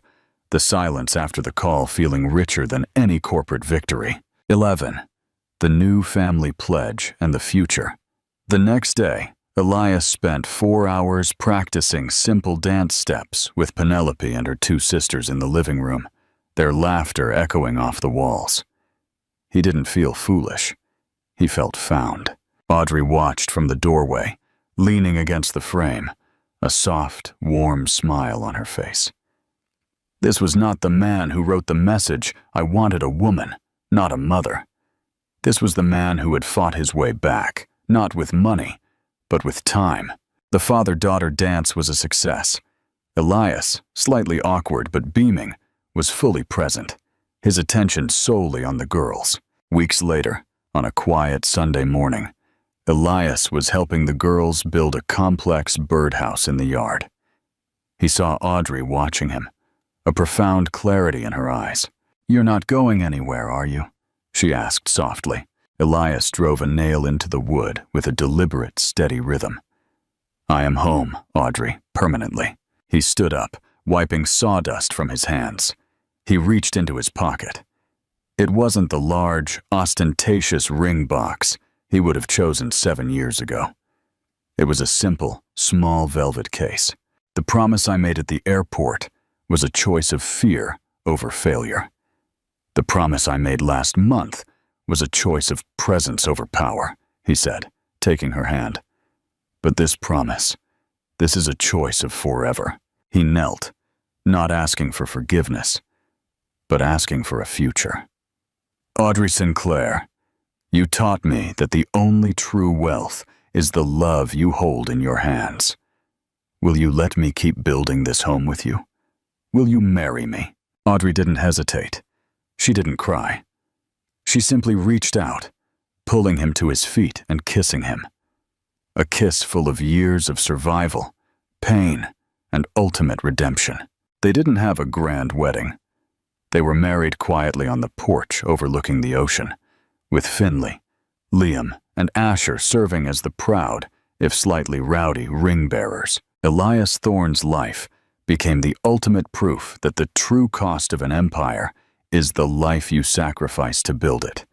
the silence after the call feeling richer than any corporate victory. 11. The new family pledge and the future. The next day, Elias spent 4 hours practicing simple dance steps with Penelope and her 2 sisters in the living room, their laughter echoing off the walls. He didn't feel foolish. He felt found. Audrey watched from the doorway, leaning against the frame, a soft, warm smile on her face. This was not the man who wrote the message, "I wanted a woman, not a mother." This was the man who had fought his way back, not with money, but with time. The father-daughter dance was a success. Elias, slightly awkward but beaming, was fully present, his attention solely on the girls. Weeks later, on a quiet Sunday morning, Elias was helping the girls build a complex birdhouse in the yard. He saw Audrey watching him, a profound clarity in her eyes. "You're not going anywhere, are you?" she asked softly. Elias drove a nail into the wood with a deliberate, steady rhythm. "I am home, Audrey, permanently." He stood up, wiping sawdust from his hands. He reached into his pocket. It wasn't the large, ostentatious ring box he would have chosen 7 years ago. It was a simple, small velvet case. "The promise I made at the airport was a choice of fear over failure. The promise I made last month was a choice of presence over power," he said, taking her hand. "But this promise, this is a choice of forever." He knelt, not asking for forgiveness, but asking for a future. "Audrey Sinclair, you taught me that the only true wealth is the love you hold in your hands. Will you let me keep building this home with you? Will you marry me?" Audrey didn't hesitate. She didn't cry. She simply reached out, pulling him to his feet and kissing him. A kiss full of years of survival, pain, and ultimate redemption. They didn't have a grand wedding. They were married quietly on the porch overlooking the ocean, with Finley, Liam, and Asher serving as the proud, if slightly rowdy, ring-bearers. Elias Thorne's life became the ultimate proof that the true cost of an empire is the life you sacrifice to build it,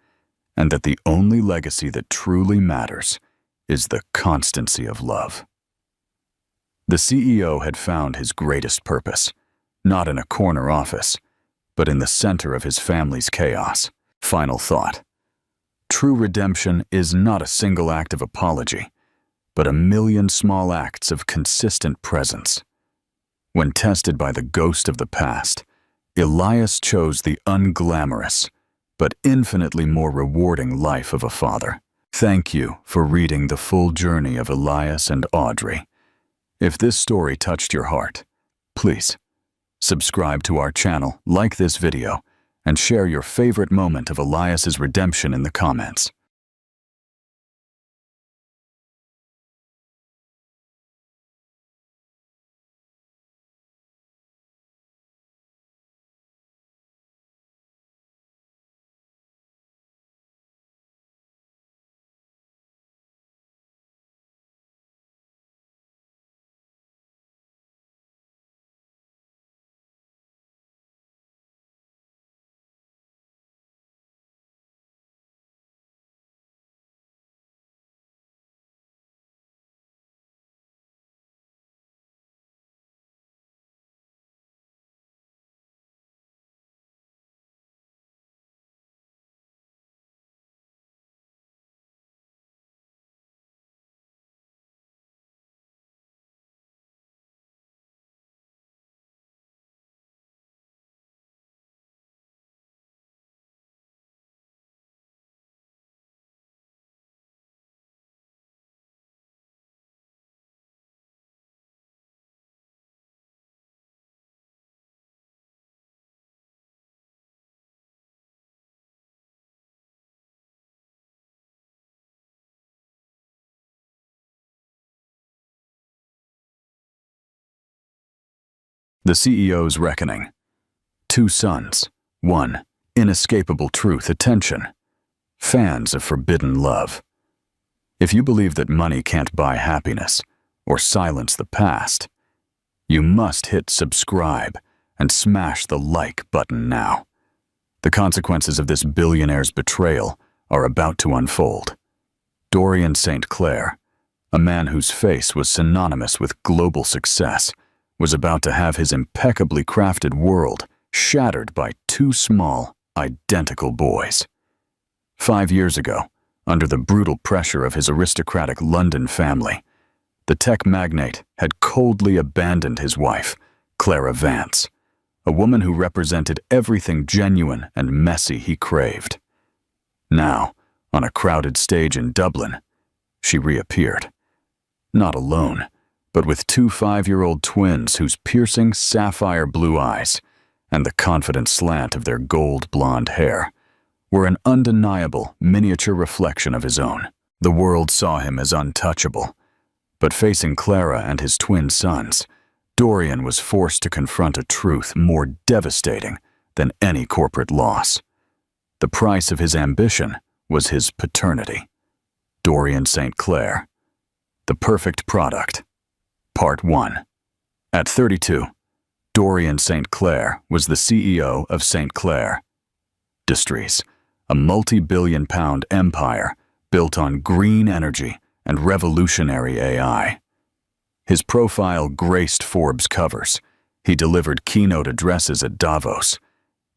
and that the only legacy that truly matters is the constancy of love. The CEO had found his greatest purpose, not in a corner office, but in the center of his family's chaos. Final thought. True redemption is not a single act of apology, but a million small acts of consistent presence. When tested by the ghost of the past, Elias chose the unglamorous, but infinitely more rewarding life of a father. Thank you for reading the full journey of Elias and Audrey. If this story touched your heart, please subscribe to our channel, like this video, and share your favorite moment of Elias's redemption in the comments. The CEO's reckoning. 2 sons. 1. Inescapable truth. Attention. Fans of forbidden love. If you believe that money can't buy happiness or silence the past, you must hit subscribe and smash the like button now. The consequences of this billionaire's betrayal are about to unfold. Dorian St. Clair, a man whose face was synonymous with global success, was about to have his impeccably crafted world shattered by 2 small, identical boys. 5 years ago, under the brutal pressure of his aristocratic London family, the tech magnate had coldly abandoned his wife, Clara Vance, a woman who represented everything genuine and messy he craved. Now, on a crowded stage in Dublin, she reappeared. Not alone, but with 2 5-year-old twins whose piercing sapphire blue eyes and the confident slant of their gold blonde hair were an undeniable miniature reflection of his own. The world saw him as untouchable, but facing Clara and his twin sons, Dorian was forced to confront a truth more devastating than any corporate loss. The price of his ambition was his paternity. Dorian St. Clair. The Perfect Product. Part 1. At 32, Dorian St. Clair was the CEO of St. Clair Industries, a multi-billion-pound empire built on green energy and revolutionary AI. His profile graced Forbes covers, he delivered keynote addresses at Davos,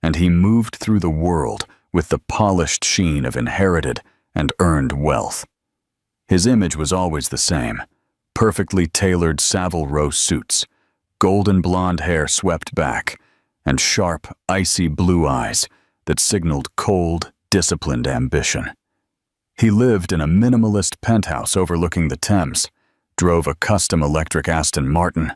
and he moved through the world with the polished sheen of inherited and earned wealth. His image was always the same: perfectly tailored Savile Row suits, golden blonde hair swept back, and sharp, icy blue eyes that signaled cold, disciplined ambition. He lived in a minimalist penthouse overlooking the Thames, drove a custom electric Aston Martin,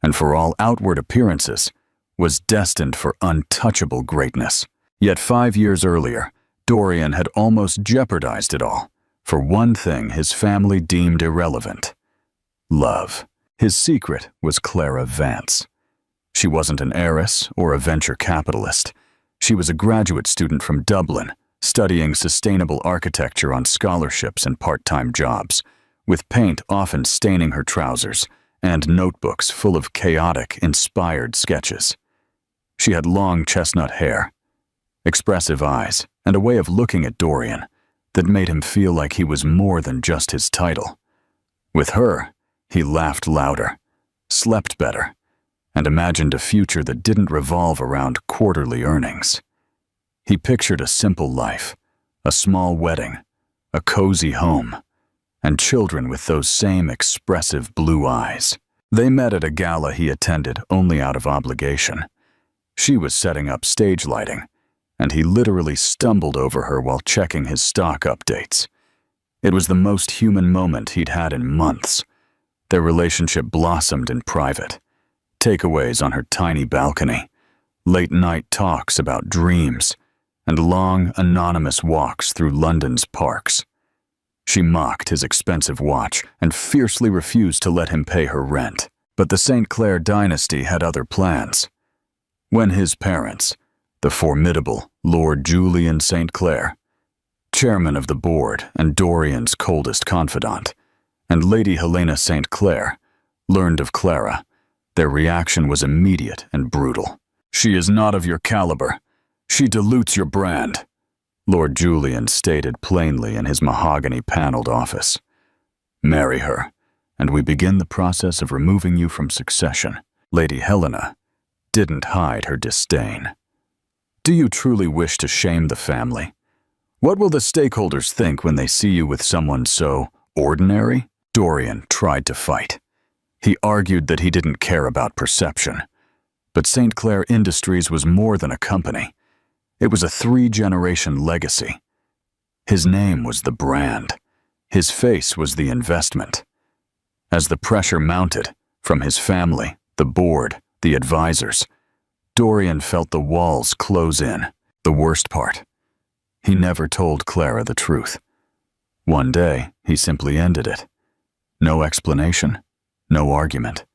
and for all outward appearances, was destined for untouchable greatness. Yet 5 years earlier, Dorian had almost jeopardized it all for one thing his family deemed irrelevant: love. His secret was Clara Vance. She wasn't an heiress or a venture capitalist. She was a graduate student from Dublin, studying sustainable architecture on scholarships and part-time jobs, with paint often staining her trousers and notebooks full of chaotic, inspired sketches. She had long chestnut hair, expressive eyes, and a way of looking at Dorian that made him feel like he was more than just his title. With her, he laughed louder, slept better, and imagined a future that didn't revolve around quarterly earnings. He pictured a simple life, a small wedding, a cozy home, and children with those same expressive blue eyes. They met at a gala he attended only out of obligation. She was setting up stage lighting, and he literally stumbled over her while checking his stock updates. It was the most human moment he'd had in months. Their relationship blossomed in private. Takeaways on her tiny balcony, late-night talks about dreams, and long, anonymous walks through London's parks. She mocked his expensive watch and fiercely refused to let him pay her rent. But the St. Clair dynasty had other plans. When his parents, the formidable Lord Julian St. Clair, chairman of the board and Dorian's coldest confidant, and Lady Helena St. Clair, learned of Clara, their reaction was immediate and brutal. "She is not of your caliber. She dilutes your brand," Lord Julian stated plainly in his mahogany-paneled office. "Marry her, and we begin the process of removing you from succession." Lady Helena didn't hide her disdain. "Do you truly wish to shame the family? What will the stakeholders think when they see you with someone so ordinary?" Dorian tried to fight. He argued that he didn't care about perception. But St. Clair Industries was more than a company. It was a 3-generation legacy. His name was the brand. His face was the investment. As the pressure mounted, from his family, the board, the advisors, Dorian felt the walls close in. The worst part: he never told Clara the truth. One day, he simply ended it. No explanation, no argument.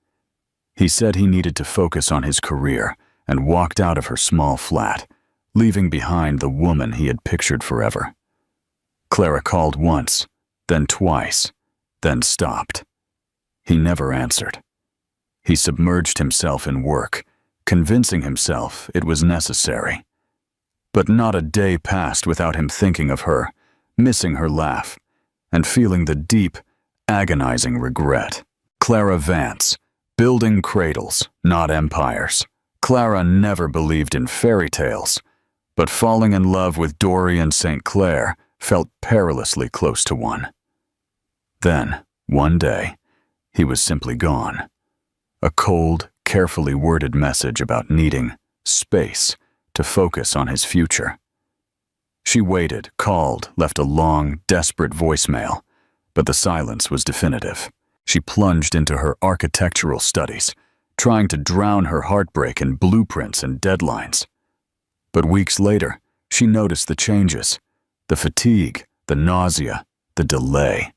He said he needed to focus on his career and walked out of her small flat, leaving behind the woman he had pictured forever. Clara called once, then twice, then stopped. He never answered. He submerged himself in work, convincing himself it was necessary. But not a day passed without him thinking of her, missing her laugh, and feeling the deep, agonizing regret. Clara Vance, building cradles, not empires. Clara never believed in fairy tales, but falling in love with Dorian St. Clair felt perilously close to one. Then, one day, he was simply gone. A cold, carefully worded message about needing space to focus on his future. She waited, called, left a long, desperate voicemail, but the silence was definitive. She plunged into her architectural studies, trying to drown her heartbreak in blueprints and deadlines. But weeks later, she noticed the changes, the fatigue, the nausea, the delay.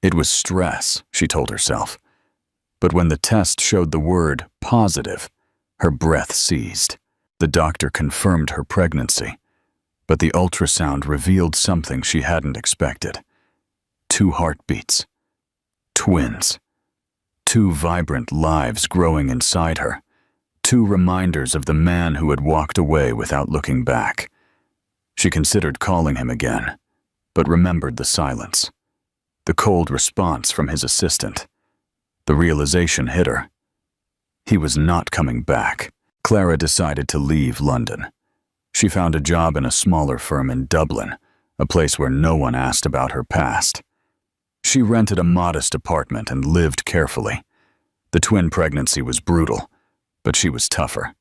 It was stress, she told herself. But when the test showed the word positive, her breath seized. The doctor confirmed her pregnancy, but the ultrasound revealed something she hadn't expected. 2 heartbeats. Twins. 2 vibrant lives growing inside her. 2 reminders of the man who had walked away without looking back. She considered calling him again, but remembered the silence. The cold response from his assistant. The realization hit her. He was not coming back. Clara decided to leave London. She found a job in a smaller firm in Dublin, a place where no one asked about her past. She rented a modest apartment and lived carefully. The twin pregnancy was brutal, but she was tougher.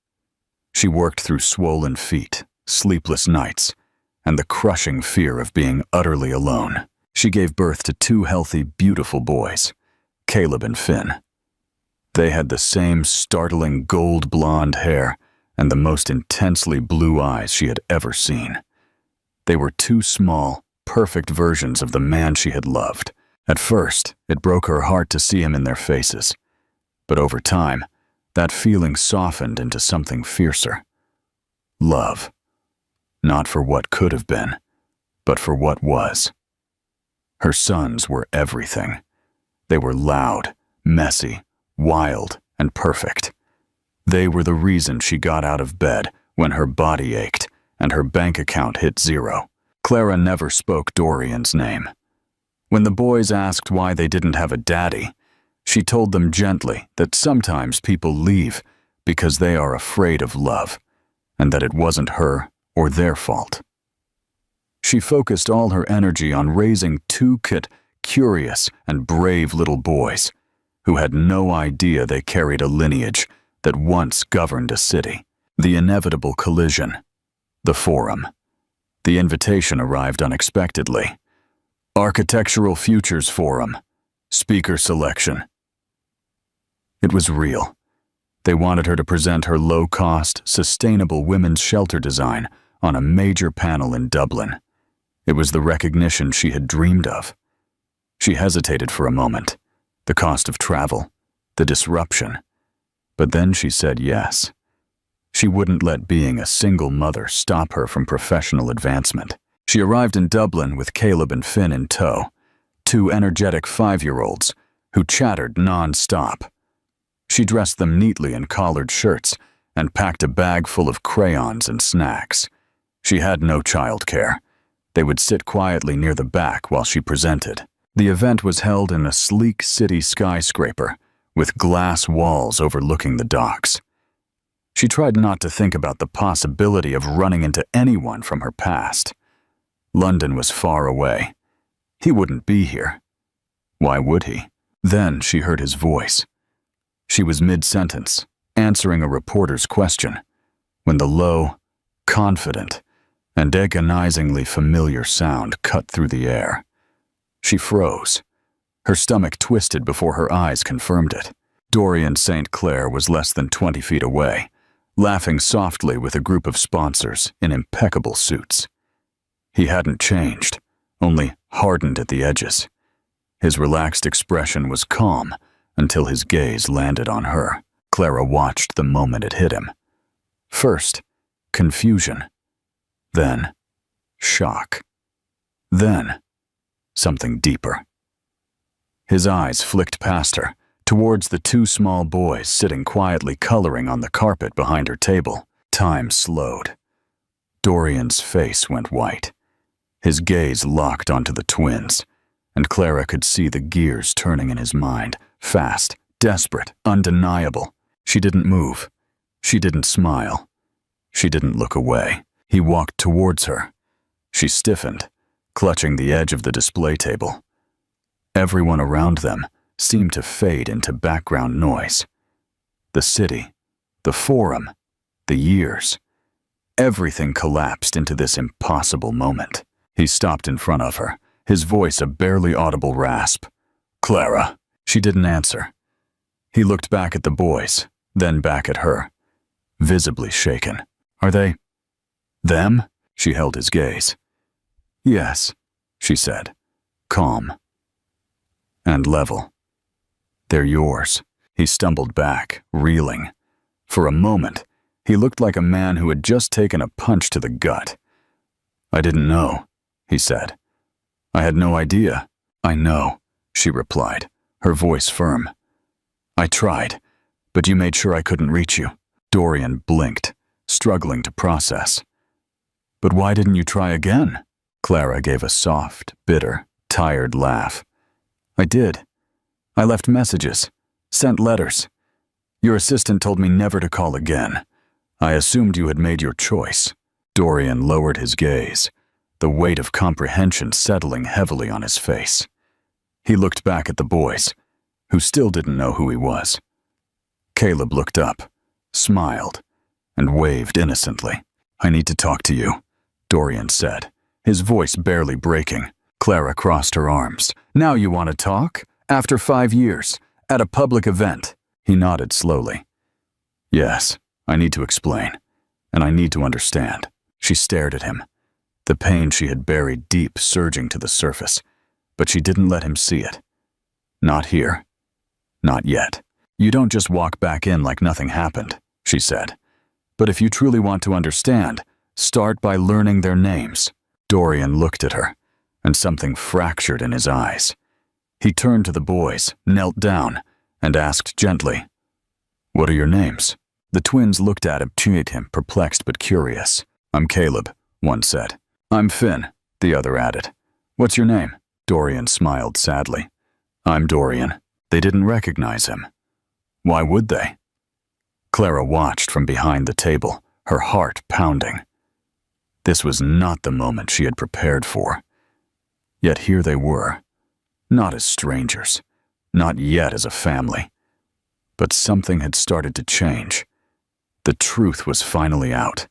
She worked through swollen feet, sleepless nights, and the crushing fear of being utterly alone. She gave birth to 2 healthy, beautiful boys, Caleb and Finn. They had the same startling gold blonde hair and the most intensely blue eyes she had ever seen. They were 2 small, perfect versions of the man she had loved. At first, it broke her heart to see him in their faces. But over time, that feeling softened into something fiercer. Love. Not for what could have been, but for what was. Her sons were everything. They were loud, messy, wild, and perfect. They were the reason she got out of bed when her body ached and her bank account hit 0. Clara never spoke Dorian's name. When the boys asked why they didn't have a daddy, she told them gently that sometimes people leave because they are afraid of love, and that it wasn't her or their fault. She focused all her energy on raising 2 curious and brave little boys who had no idea they carried a lineage that once governed a city. The inevitable collision. The forum. The invitation arrived unexpectedly. Architectural Futures Forum. Speaker selection. It was real. They wanted her to present her low-cost, sustainable women's shelter design on a major panel in Dublin. It was the recognition she had dreamed of. She hesitated for a moment. The cost of travel, the disruption. But then she said yes. She wouldn't let being a single mother stop her from professional advancement. She arrived in Dublin with Caleb and Finn in tow, 2 energetic 5-year-olds who chattered non-stop. She dressed them neatly in collared shirts and packed a bag full of crayons and snacks. She had no childcare. They would sit quietly near the back while she presented. The event was held in a sleek city skyscraper with glass walls overlooking the docks. She tried not to think about the possibility of running into anyone from her past. London was far away. He wouldn't be here. Why would he? Then she heard his voice. She was mid-sentence, answering a reporter's question, when the low, confident, and agonizingly familiar sound cut through the air. She froze. Her stomach twisted before her eyes confirmed it. Dorian St. Clair was less than 20 feet away, laughing softly with a group of sponsors in impeccable suits. He hadn't changed, only hardened at the edges. His relaxed expression was calm until his gaze landed on her. Clara watched the moment it hit him. First, confusion. Then, shock. Then, something deeper. His eyes flicked past her, towards the two small boys sitting quietly coloring on the carpet behind her table. Time slowed. Dorian's face went white. His gaze locked onto the twins, and Clara could see the gears turning in his mind, fast, desperate, undeniable. She didn't move. She didn't smile. She didn't look away. He walked towards her. She stiffened, clutching the edge of the display table. Everyone around them seemed to fade into background noise. The city, the forum, the years. Everything collapsed into this impossible moment. He stopped in front of her, his voice a barely audible rasp. "Clara." She didn't answer. He looked back at the boys, then back at her, visibly shaken. "Are they them?" She held his gaze. "Yes," she said, calm and level. "They're yours." He stumbled back, reeling. For a moment, he looked like a man who had just taken a punch to the gut. "I didn't know," he said. "I had no idea." "I know," she replied, her voice firm. "I tried, but you made sure I couldn't reach you." Dorian blinked, struggling to process. "But why didn't you try again?" Clara gave a soft, bitter, tired laugh. "I did. I left messages, sent letters. Your assistant told me never to call again. I assumed you had made your choice." Dorian lowered his gaze, the weight of comprehension settling heavily on his face. He looked back at the boys, who still didn't know who he was. Caleb looked up, smiled, and waved innocently. "I need to talk to you," Dorian said, his voice barely breaking. Clara crossed her arms. "Now you want to talk? After 5 years, at a public event?" He nodded slowly. "Yes, I need to explain, and I need to understand." She stared at him, the pain she had buried deep surging to the surface, but she didn't let him see it. "Not here. Not yet. You don't just walk back in like nothing happened," she said. "But if you truly want to understand, start by learning their names." Dorian looked at her, and something fractured in his eyes. He turned to the boys, knelt down, and asked gently, "What are your names?" The twins looked at him, perplexed but curious. "I'm Caleb," one said. "I'm Finn," the other added. "What's your name?" Dorian smiled sadly. "I'm Dorian." They didn't recognize him. Why would they? Clara watched from behind the table, her heart pounding. This was not the moment she had prepared for. Yet here they were, not as strangers, not yet as a family. But something had started to change. The truth was finally out,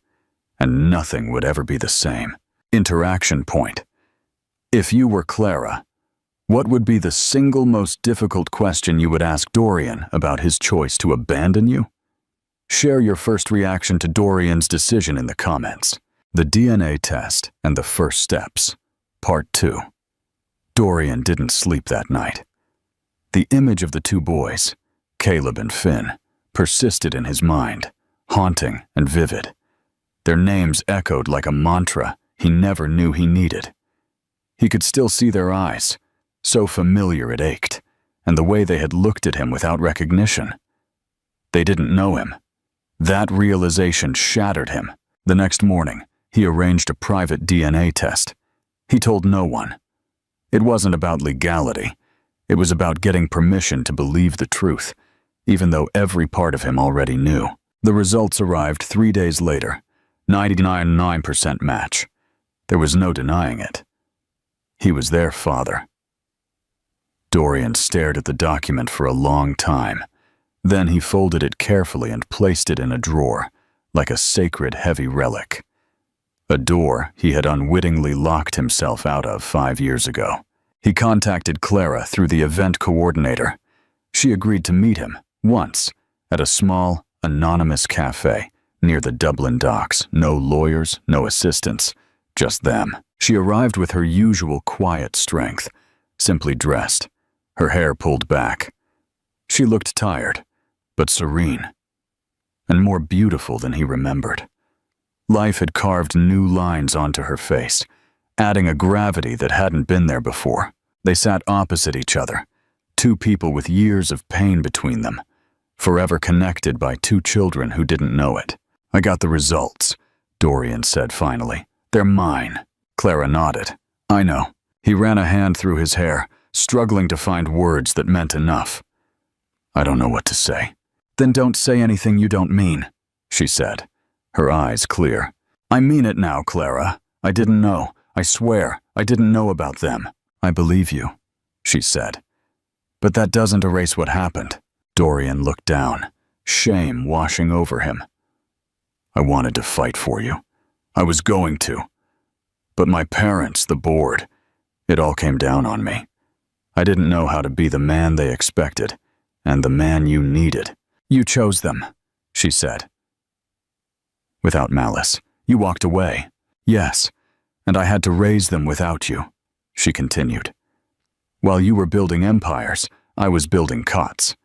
and nothing would ever be the same. Interaction point. If you were Clara, what would be the single most difficult question you would ask Dorian about his choice to abandon you? Share your first reaction to Dorian's decision in the comments. The DNA test and the first steps. Part 2. Dorian didn't sleep that night. The image of the two boys, Caleb and Finn, persisted in his mind, haunting and vivid. Their names echoed like a mantra he never knew he needed. He could still see their eyes, so familiar it ached, and the way they had looked at him without recognition. They didn't know him. That realization shattered him. The next morning, he arranged a private DNA test. He told no one. It wasn't about legality. It was about getting permission to believe the truth, even though every part of him already knew. The results arrived 3 days later, 99.9% match. There was no denying it. He was their father. Dorian stared at the document for a long time. Then he folded it carefully and placed it in a drawer, like a sacred heavy relic. A door he had unwittingly locked himself out of 5 years ago. He contacted Clara through the event coordinator. She agreed to meet him, once, at a small, anonymous cafe near the Dublin docks. No lawyers, no assistants, just them. She arrived with her usual quiet strength, simply dressed, her hair pulled back. She looked tired, but serene, and more beautiful than he remembered. Life had carved new lines onto her face, adding a gravity that hadn't been there before. They sat opposite each other, two people with years of pain between them, forever connected by two children who didn't know it. "I got the results," Dorian said finally. "They're mine." Clara nodded. "I know." He ran a hand through his hair, struggling to find words that meant enough. "I don't know what to say." "Then don't say anything you don't mean," she said, her eyes clear. "I mean it now, Clara. I didn't know. I swear, I didn't know about them." "I believe you," she said. "But that doesn't erase what happened." Dorian looked down, shame washing over him. "I wanted to fight for you. I was going to. But my parents, the board, it all came down on me. I didn't know how to be the man they expected, and the man you needed." "You chose them," she said. Without malice. "You walked away." "Yes, and I had to raise them without you," she continued. "While you were building empires, I was building cots.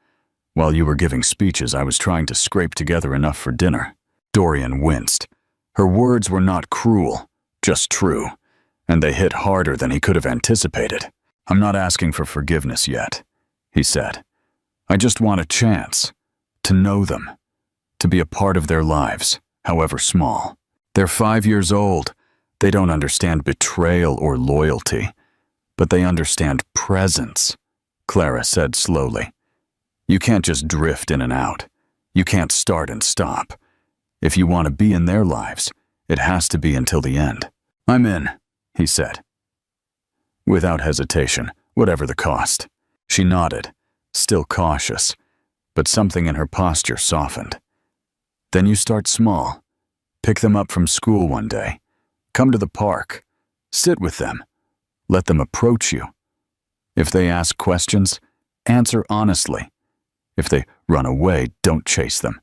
While you were giving speeches, I was trying to scrape together enough for dinner." Dorian winced. Her words were not cruel, just true, and they hit harder than he could have anticipated. "I'm not asking for forgiveness yet," he said. "I just want a chance to know them, to be a part of their lives, however small. They're 5 years old. They don't understand betrayal or loyalty, but they understand presence," Clara said slowly. "You can't just drift in and out. You can't start and stop. If you want to be in their lives, it has to be until the end." "I'm in," he said. Without hesitation, whatever the cost. She nodded, still cautious, but something in her posture softened. "Then you start small. Pick them up from school one day. Come to the park. Sit with them. Let them approach you. If they ask questions, answer honestly. If they run away, don't chase them.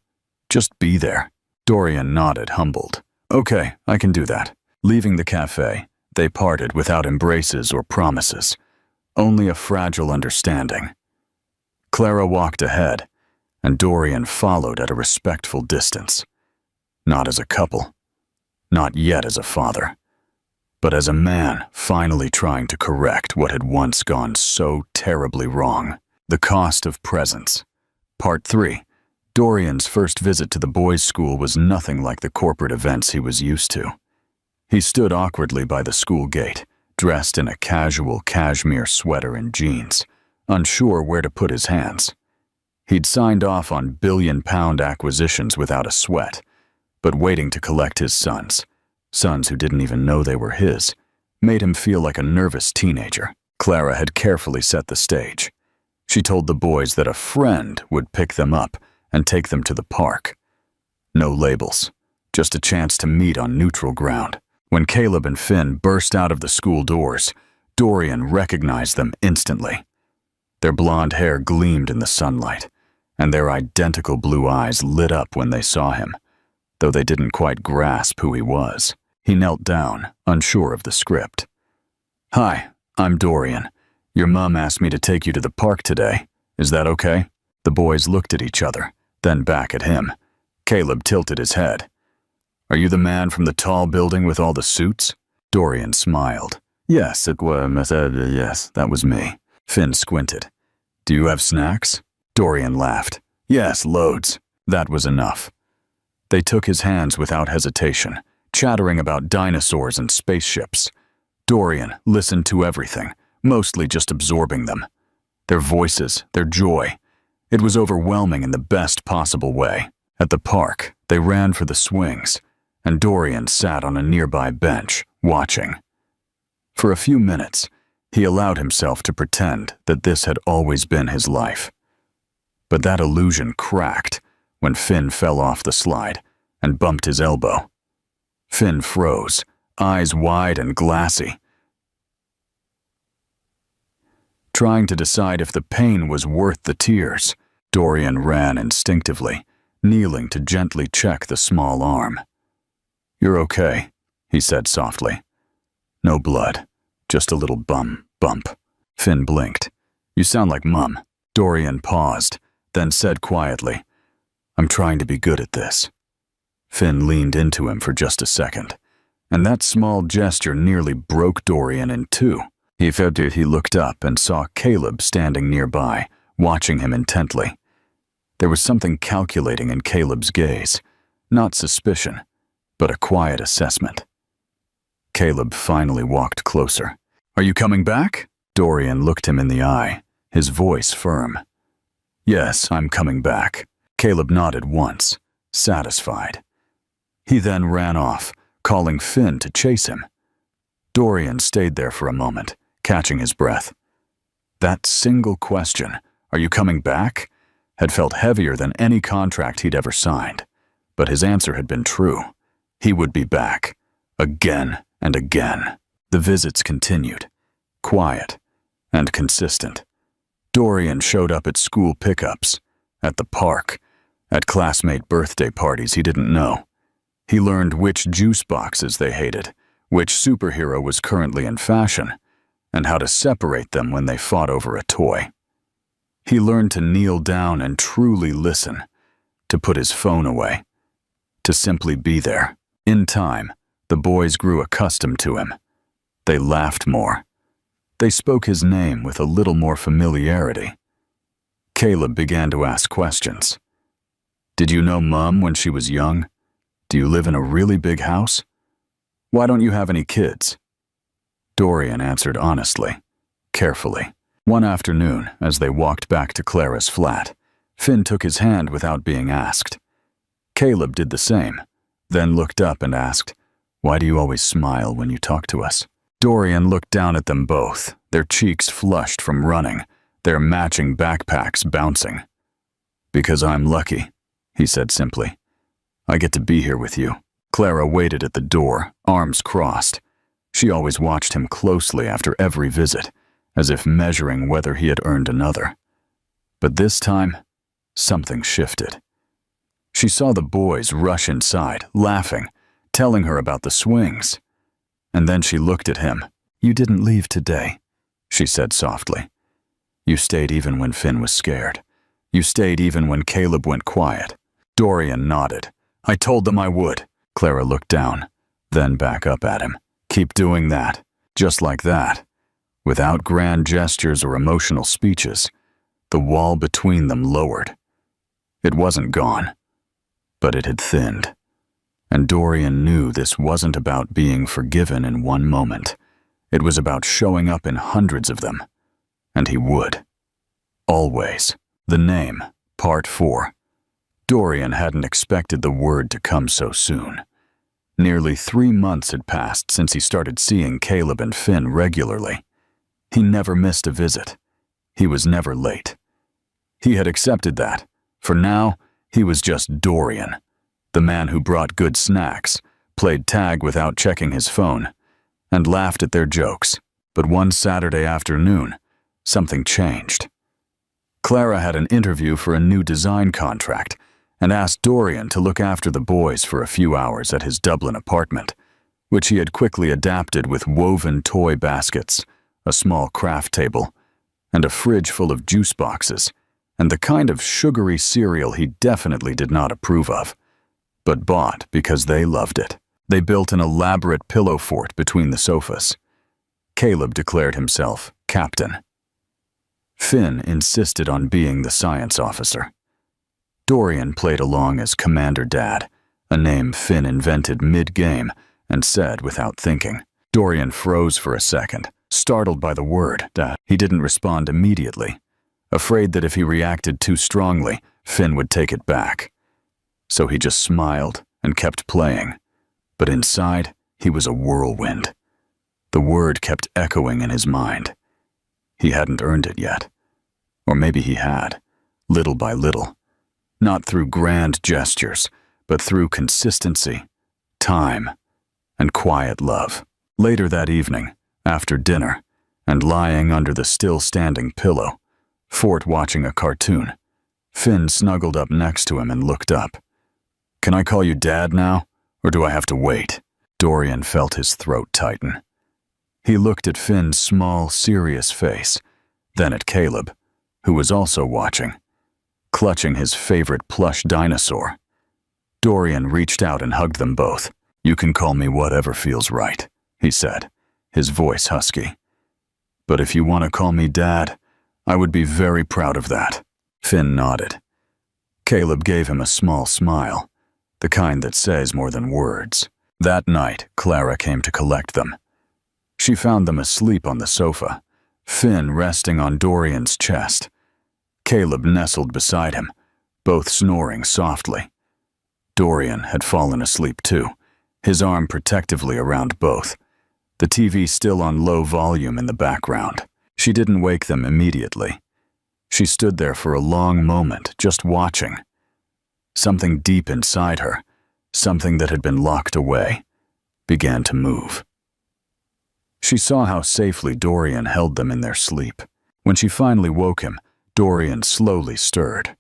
Just be there." Dorian nodded, humbled. "Okay, I can do that." Leaving the cafe, they parted without embraces or promises, only a fragile understanding. Clara walked ahead, and Dorian followed at a respectful distance. Not as a couple, not yet as a father, but as a man finally trying to correct what had once gone so terribly wrong. The Cost of Presence. Part 3. Dorian's first visit to the boys' school was nothing like the corporate events he was used to. He stood awkwardly by the school gate, dressed in a casual cashmere sweater and jeans, unsure where to put his hands. He'd signed off on billion-pound acquisitions without a sweat, but waiting to collect his sons who didn't even know they were his, made him feel like a nervous teenager. Clara had carefully set the stage. She told the boys that a friend would pick them up and take them to the park. No labels, just a chance to meet on neutral ground. When Caleb and Finn burst out of the school doors, Dorian recognized them instantly. Their blonde hair gleamed in the sunlight, and their identical blue eyes lit up when they saw him, though they didn't quite grasp who he was. He knelt down, unsure of the script. "Hi, I'm Dorian. Your mom asked me to take you to the park today. Is that okay?" The boys looked at each other, then back at him. Caleb tilted his head. "Are you the man from the tall building with all the suits?" Dorian smiled. Yes, that was me." Finn squinted. "Do you have snacks?" Dorian laughed. "Yes, loads." That was enough. They took his hands without hesitation, chattering about dinosaurs and spaceships. Dorian listened to everything, mostly just absorbing them. Their voices, their joy. It was overwhelming in the best possible way. At the park, they ran for the swings, and Dorian sat on a nearby bench, watching. For a few minutes, he allowed himself to pretend that this had always been his life. But that illusion cracked when Finn fell off the slide and bumped his elbow. Finn froze, eyes wide and glassy, trying to decide if the pain was worth the tears. Dorian ran instinctively, kneeling to gently check the small arm. "You're okay," he said softly. "No blood, just a little bump." Finn blinked. "You sound like Mum." Dorian paused, then said quietly, I'm trying to be good at this." Finn leaned into him for just a second, and that small gesture nearly broke Dorian in two. He looked up and saw Caleb standing nearby, watching him intently. There was something calculating in Caleb's gaze, not suspicion, but a quiet assessment. Caleb finally walked closer. "Are you coming back?" Dorian looked him in the eye, his voice firm. "Yes, I'm coming back." Caleb nodded once, satisfied. He then ran off, calling Finn to chase him. Dorian stayed there for a moment, catching his breath. That single question, "Are you coming back?" had felt heavier than any contract he'd ever signed. But his answer had been true. He would be back, again and again. The visits continued, quiet and consistent. Dorian showed up at school pickups, at the park, at classmate birthday parties he didn't know. He learned which juice boxes they hated, which superhero was currently in fashion, and how to separate them when they fought over a toy. He learned to kneel down and truly listen, to put his phone away, to simply be there. In time, the boys grew accustomed to him. They laughed more. They spoke his name with a little more familiarity. Caleb began to ask questions. "Did you know Mom when she was young? Do you live in a really big house? Why don't you have any kids?" Dorian answered honestly, carefully. One afternoon, as they walked back to Clara's flat, Finn took his hand without being asked. Caleb did the same, then looked up and asked, "Why do you always smile when you talk to us?" Dorian looked down at them both, their cheeks flushed from running, their matching backpacks bouncing. "Because I'm lucky," he said simply. "I get to be here with you." Clara waited at the door, arms crossed. She always watched him closely after every visit, as if measuring whether he had earned another. But this time, something shifted. She saw the boys rush inside, laughing, telling her about the swings. And then she looked at him. "You didn't leave today," she said softly. "You stayed even when Finn was scared. You stayed even when Caleb went quiet." Dorian nodded. "I told them I would." Clara looked down, then back up at him. "Keep doing that, just like that." Without grand gestures or emotional speeches, the wall between them lowered. It wasn't gone, but it had thinned. And Dorian knew this wasn't about being forgiven in one moment. It was about showing up in hundreds of them. And he would. Always. The name, Part 4. Dorian hadn't expected the word to come so soon. Nearly 3 months had passed since he started seeing Caleb and Finn regularly. He never missed a visit. He was never late. He had accepted that. For now, he was just Dorian, the man who brought good snacks, played tag without checking his phone, and laughed at their jokes. But one Saturday afternoon, something changed. Clara had an interview for a new design contract and asked Dorian to look after the boys for a few hours at his Dublin apartment, which he had quickly adapted with woven toy baskets, a small craft table, and a fridge full of juice boxes, and the kind of sugary cereal he definitely did not approve of, but bought because they loved it. They built an elaborate pillow fort between the sofas. Caleb declared himself captain. Finn insisted on being the science officer. Dorian played along as Commander Dad, a name Finn invented mid-game and said without thinking. Dorian froze for a second, startled by the word Dad. He didn't respond immediately, afraid that if he reacted too strongly, Finn would take it back. So he just smiled and kept playing. But inside, he was a whirlwind. The word kept echoing in his mind. He hadn't earned it yet. Or maybe he had, little by little. Not through grand gestures, but through consistency, time, and quiet love. Later that evening, after dinner, and lying under the still-standing pillow, Fort watching a cartoon, Finn snuggled up next to him and looked up. "Can I call you Dad now, or do I have to wait?" Dorian felt his throat tighten. He looked at Finn's small, serious face, then at Caleb, who was also watching. clutching his favorite plush dinosaur. Dorian reached out and hugged them both. "You can call me whatever feels right," he said, his voice husky. "But if you want to call me Dad, I would be very proud of that." Finn nodded. Caleb gave him a small smile, the kind that says more than words. That night, Clara came to collect them. She found them asleep on the sofa, Finn resting on Dorian's chest. Caleb nestled beside him, both snoring softly. Dorian had fallen asleep too, his arm protectively around both, the TV still on low volume in the background. She didn't wake them immediately. She stood there for a long moment, just watching. Something deep inside her, something that had been locked away, began to move. She saw how safely Dorian held them in their sleep. When she finally woke him, Dorian slowly stirred.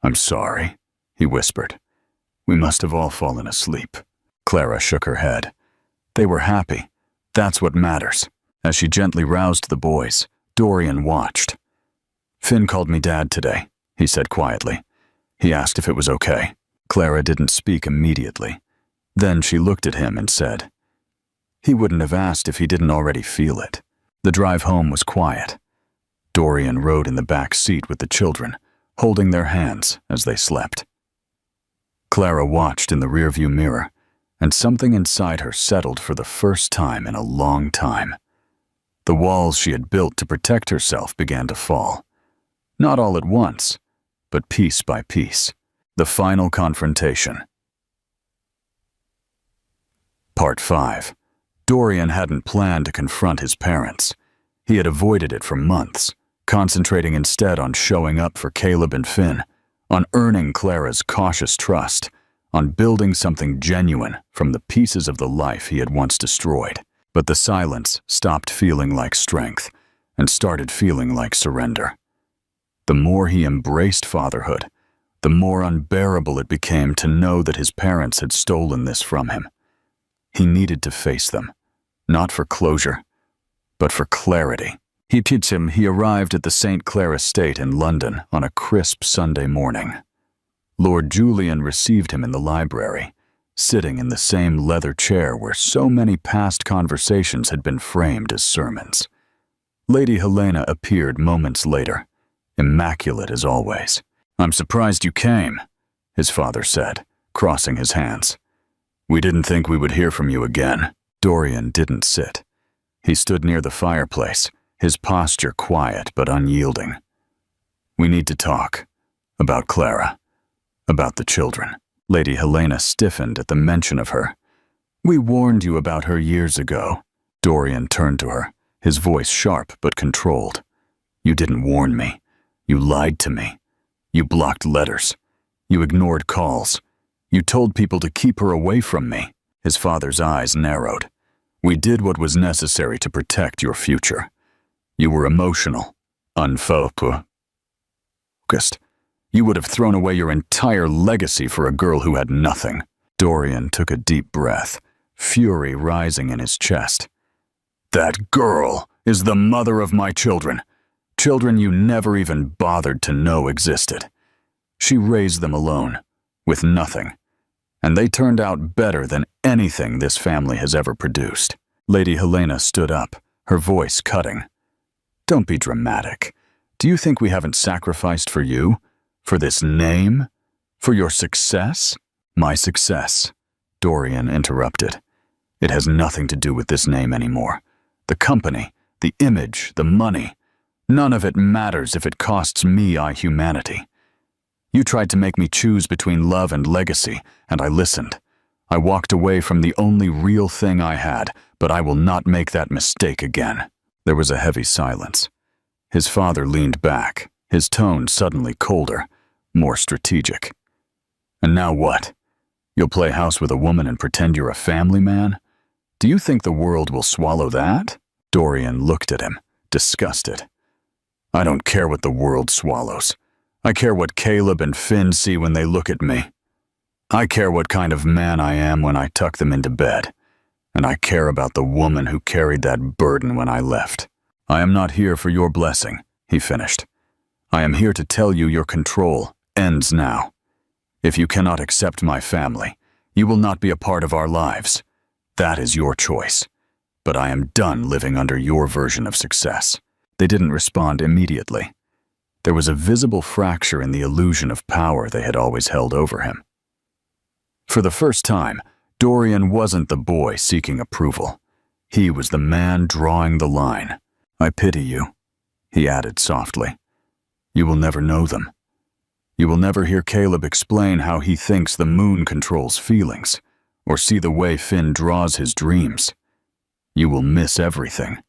"I'm sorry," he whispered. "We must have all fallen asleep." Clara shook her head. They were happy. That's what matters. As she gently roused the boys, Dorian watched. "Finn called me Dad today," he said quietly. He asked if it was okay. Clara didn't speak immediately. Then she looked at him and said, "He wouldn't have asked if he didn't already feel it." The drive home was quiet. Dorian rode in the back seat with the children, holding their hands as they slept. Clara watched in the rearview mirror, and something inside her settled for the first time in a long time. The walls she had built to protect herself began to fall. Not all at once, but piece by piece. The final confrontation. Part 5. Dorian hadn't planned to confront his parents. He had avoided it for months, concentrating instead on showing up for Caleb and Finn, on earning Clara's cautious trust, on building something genuine from the pieces of the life he had once destroyed. But the silence stopped feeling like strength and started feeling like surrender. The more he embraced fatherhood, the more unbearable it became to know that his parents had stolen this from him. He needed to face them, not for closure, but for clarity. He arrived at the St. Clair estate in London on a crisp Sunday morning. Lord Julian received him in the library, sitting in the same leather chair where so many past conversations had been framed as sermons. Lady Helena appeared moments later, immaculate as always. "I'm surprised you came," his father said, crossing his hands. "We didn't think we would hear from you again." Dorian didn't sit. He stood near the fireplace, his posture quiet but unyielding. "We need to talk. About Clara. About the children." Lady Helena stiffened at the mention of her. "We warned you about her years ago." Dorian turned to her, his voice sharp but controlled. "You didn't warn me. You lied to me. You blocked letters. You ignored calls. You told people to keep her away from me." His father's eyes narrowed. "We did what was necessary to protect your future. You were emotional, unfocused. You would have thrown away your entire legacy for a girl who had nothing." Dorian took a deep breath, fury rising in his chest. "That girl is the mother of my children. Children you never even bothered to know existed. She raised them alone, with nothing. And they turned out better than anything this family has ever produced." Lady Helena stood up, her voice cutting. "Don't be dramatic. Do you think we haven't sacrificed for you? For this name? For your success?" "My success," Dorian interrupted. "It has nothing to do with this name anymore. The company, the image, the money. None of it matters if it costs me humanity. You tried to make me choose between love and legacy, and I listened. I walked away from the only real thing I had, but I will not make that mistake again." There was a heavy silence. His father leaned back, his tone suddenly colder, more strategic. "And now what? You'll play house with a woman and pretend you're a family man? Do you think the world will swallow that?" Dorian looked at him, disgusted. "I don't care what the world swallows. I care what Caleb and Finn see when they look at me. I care what kind of man I am when I tuck them into bed. And I care about the woman who carried that burden when I left. I am not here for your blessing," he finished. I am here to tell you your control ends now. If you cannot accept my family, you will not be a part of our lives. That is your choice. But I am done living under your version of success." They didn't respond immediately. There was a visible fracture in the illusion of power they had always held over him. For the first time, Dorian wasn't the boy seeking approval. He was the man drawing the line. "I pity you," he added softly. "You will never know them. You will never hear Caleb explain how he thinks the moon controls feelings, or see the way Finn draws his dreams. You will miss everything,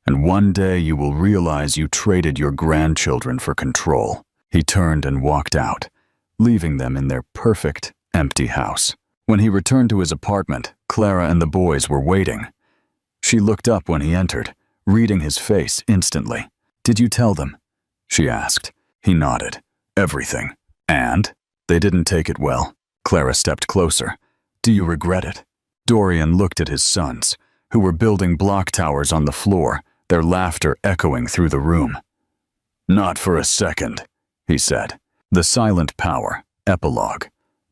and one day you will realize you traded your grandchildren for control." He turned and walked out, leaving them in their perfect, empty house. When he returned to his apartment, Clara and the boys were waiting. She looked up when he entered, reading his face instantly. "Did you tell them?" she asked. He nodded. "Everything." "And?" "They didn't take it well." Clara stepped closer. "Do you regret it?" Dorian looked at his sons, who were building block towers on the floor, their laughter echoing through the room. "Not for a second," he said. The Silent Power, Epilogue.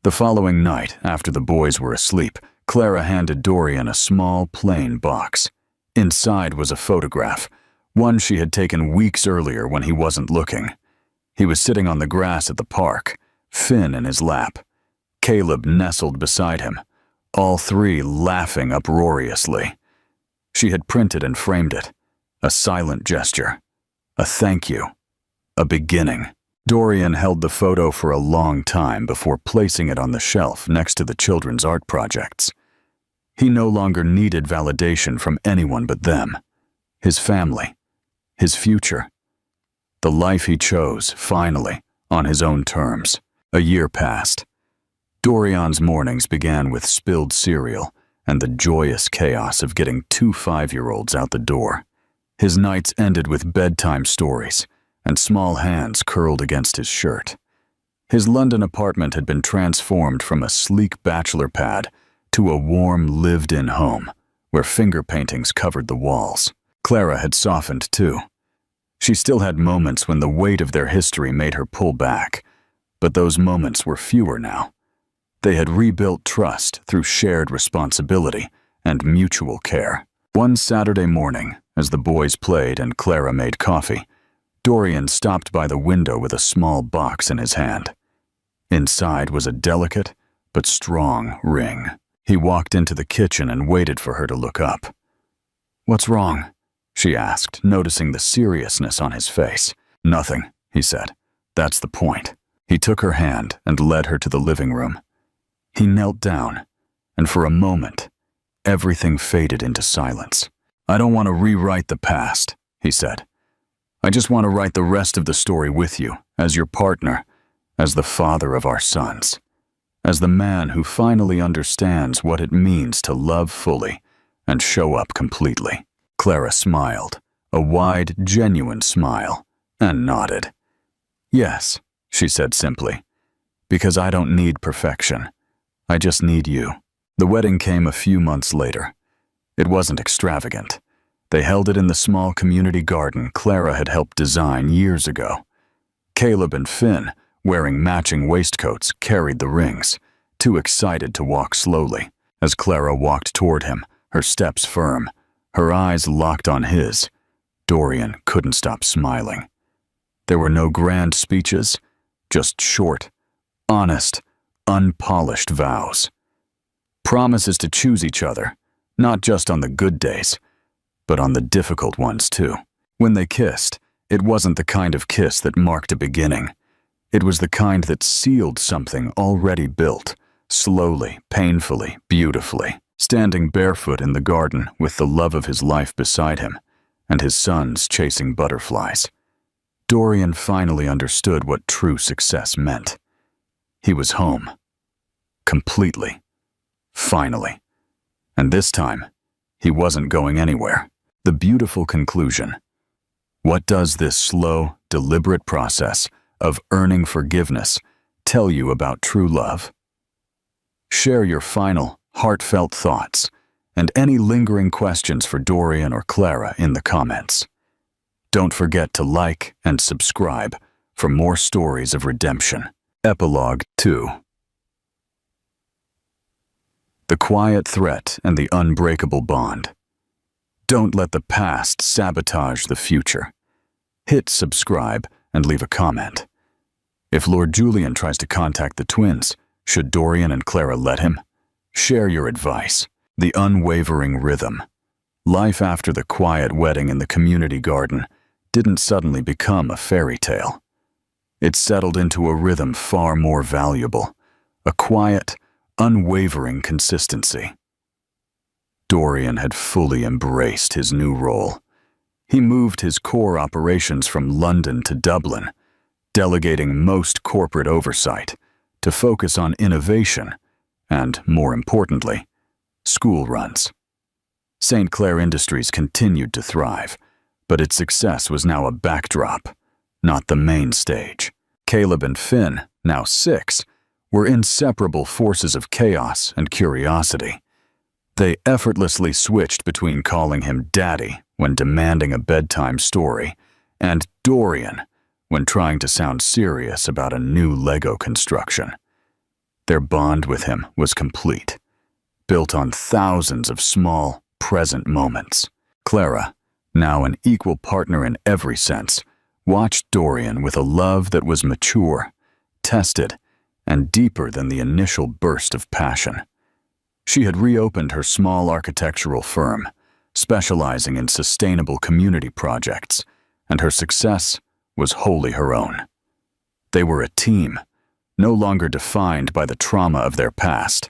The following night, after the boys were asleep, Clara handed Dorian a small, plain box. Inside was a photograph, one she had taken weeks earlier when he wasn't looking. He was sitting on the grass at the park, Finn in his lap. Caleb nestled beside him, all three laughing uproariously. She had printed and framed it, a silent gesture, a thank you, a beginning. Dorian held the photo for a long time before placing it on the shelf next to the children's art projects. He no longer needed validation from anyone but them, his family, his future. The life he chose, finally, on his own terms. A year passed. Dorian's mornings began with spilled cereal and the joyous chaos of getting 2 5-year-olds out the door. His nights ended with bedtime stories and small hands curled against his shirt. His London apartment had been transformed from a sleek bachelor pad to a warm, lived-in home where finger paintings covered the walls. Clara had softened too. She still had moments when the weight of their history made her pull back, but those moments were fewer now. They had rebuilt trust through shared responsibility and mutual care. One Saturday morning, as the boys played and Clara made coffee, Dorian stopped by the window with a small box in his hand. Inside was a delicate but strong ring. He walked into the kitchen and waited for her to look up. "What's wrong?" she asked, noticing the seriousness on his face. "Nothing," he said. "That's the point." He took her hand and led her to the living room. He knelt down, and for a moment, everything faded into silence. "I don't want to rewrite the past," he said. "I just want to write the rest of the story with you, as your partner, as the father of our sons, as the man who finally understands what it means to love fully and show up completely." Clara smiled, a wide, genuine smile, and nodded. "Yes," she said simply, "because I don't need perfection. I just need you." The wedding came a few months later. It wasn't extravagant. They held it in the small community garden Clara had helped design years ago. Caleb and Finn, wearing matching waistcoats, carried the rings, too excited to walk slowly. As Clara walked toward him, her steps firm, her eyes locked on his, Dorian couldn't stop smiling. There were no grand speeches, just short, honest, unpolished vows. Promises to choose each other, not just on the good days, but on the difficult ones too. When they kissed, it wasn't the kind of kiss that marked a beginning. It was the kind that sealed something already built, slowly, painfully, beautifully. Standing barefoot in the garden with the love of his life beside him, and his sons chasing butterflies, Dorian finally understood what true success meant. He was home. Completely. Finally. And this time, he wasn't going anywhere. The beautiful conclusion. What does this slow, deliberate process of earning forgiveness tell you about true love? Share your final, heartfelt thoughts and any lingering questions for Dorian or Clara in the comments. Don't forget to like and subscribe for more stories of redemption. Epilogue 2. The quiet threat and the unbreakable bond. Don't let the past sabotage the future. Hit subscribe and leave a comment. If Lord Julian tries to contact the twins, should Dorian and Clara let him? Share your advice. The unwavering rhythm. Life after the quiet wedding in the community garden didn't suddenly become a fairy tale. It settled into a rhythm far more valuable, a quiet, unwavering consistency. Dorian had fully embraced his new role. He moved his core operations from London to Dublin, delegating most corporate oversight to focus on innovation and, more importantly, school runs. St. Clair Industries continued to thrive, but its success was now a backdrop, not the main stage. Caleb and Finn, now 6, were inseparable forces of chaos and curiosity. They effortlessly switched between calling him Daddy when demanding a bedtime story and Dorian when trying to sound serious about a new Lego construction. Their bond with him was complete, built on thousands of small, present moments. Clara, now an equal partner in every sense, watched Dorian with a love that was mature, tested, and deeper than the initial burst of passion. She had reopened her small architectural firm, specializing in sustainable community projects, and her success was wholly her own. They were a team, no longer defined by the trauma of their past,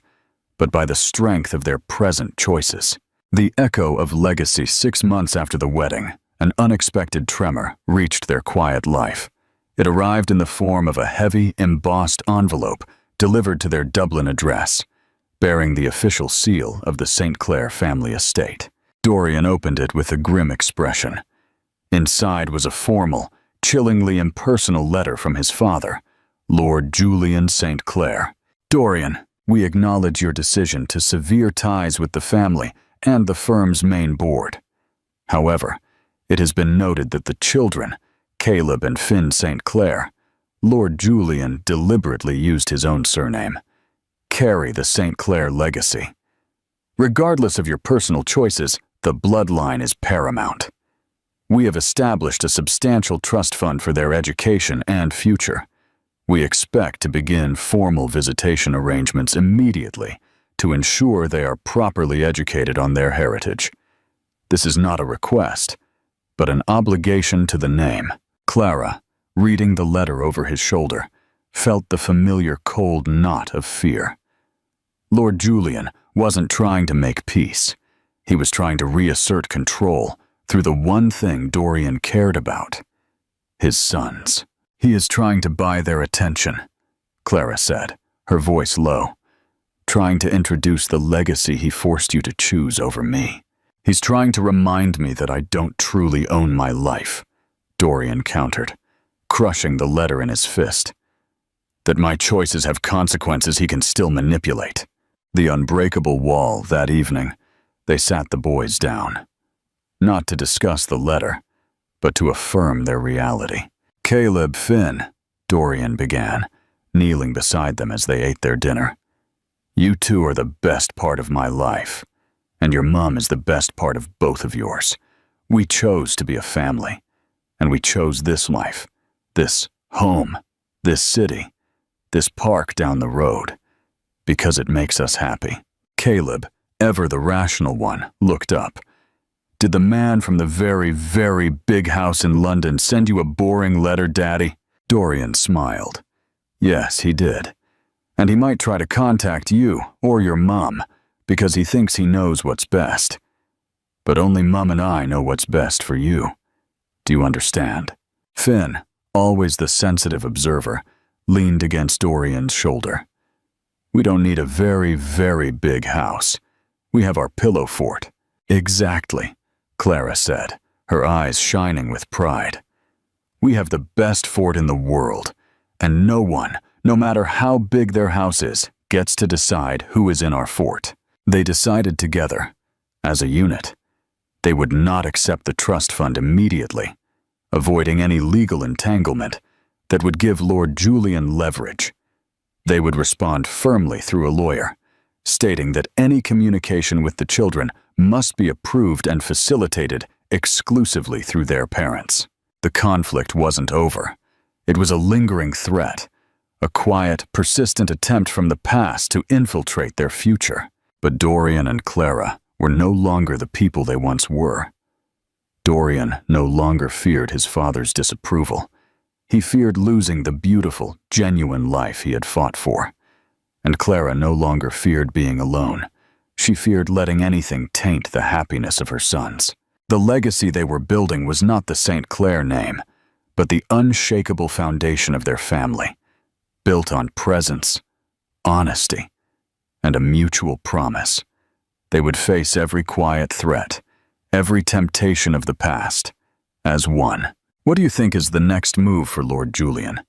but by the strength of their present choices. The echo of legacy 6 months after the wedding, an unexpected tremor reached their quiet life. It arrived in the form of a heavy, embossed envelope delivered to their Dublin address, bearing the official seal of the St. Clair family estate. Dorian opened it with a grim expression. Inside was a formal, chillingly impersonal letter from his father, Lord Julian St. Clair. Dorian, we acknowledge your decision to sever ties with the family and the firm's main board. However, it has been noted that the children, Caleb and Finn St. Clair, Lord Julian deliberately used his own surname, carry the St. Clair legacy. Regardless of your personal choices, the bloodline is paramount. We have established a substantial trust fund for their education and future. We expect to begin formal visitation arrangements immediately to ensure they are properly educated on their heritage. This is not a request, but an obligation to the name. Clara, reading the letter over his shoulder, felt the familiar cold knot of fear. Lord Julian wasn't trying to make peace. He was trying to reassert control through the one thing Dorian cared about: his sons. He is trying to buy their attention, Clara said, her voice low. Trying to introduce the legacy he forced you to choose over me. He's trying to remind me that I don't truly own my life, Dorian countered, crushing the letter in his fist. That my choices have consequences he can still manipulate. The unbreakable wall that evening, they sat the boys down. Not to discuss the letter, but to affirm their reality. Caleb, Finn, Dorian began, kneeling beside them as they ate their dinner. You two are the best part of my life, and your mom is the best part of both of yours. We chose to be a family, and we chose this life, this home, this city, this park down the road, because it makes us happy. Caleb, ever the rational one, looked up. Did the man from the very, very big house in London send you a boring letter, Daddy? Dorian smiled. Yes, he did. And he might try to contact you or your mom because he thinks he knows what's best. But only Mom and I know what's best for you. Do you understand? Finn, always the sensitive observer, leaned against Dorian's shoulder. We don't need a very, very big house. We have our pillow fort. Exactly, Clara said, her eyes shining with pride. We have the best fort in the world, and no one, no matter how big their house is, gets to decide who is in our fort. They decided together, as a unit. They would not accept the trust fund immediately, avoiding any legal entanglement, that would give Lord Julian leverage. They would respond firmly through a lawyer, stating that any communication with the children must be approved and facilitated exclusively through their parents. The conflict wasn't over. It was a lingering threat, a quiet, persistent attempt from the past to infiltrate their future. But Dorian and Clara were no longer the people they once were. Dorian no longer feared his father's disapproval. He feared losing the beautiful, genuine life he had fought for. And Clara no longer feared being alone. She feared letting anything taint the happiness of her sons. The legacy they were building was not the St. Clair name, but the unshakable foundation of their family, built on presence, honesty, and a mutual promise. They would face every quiet threat, every temptation of the past, as one. What do you think is the next move for Lord Julian?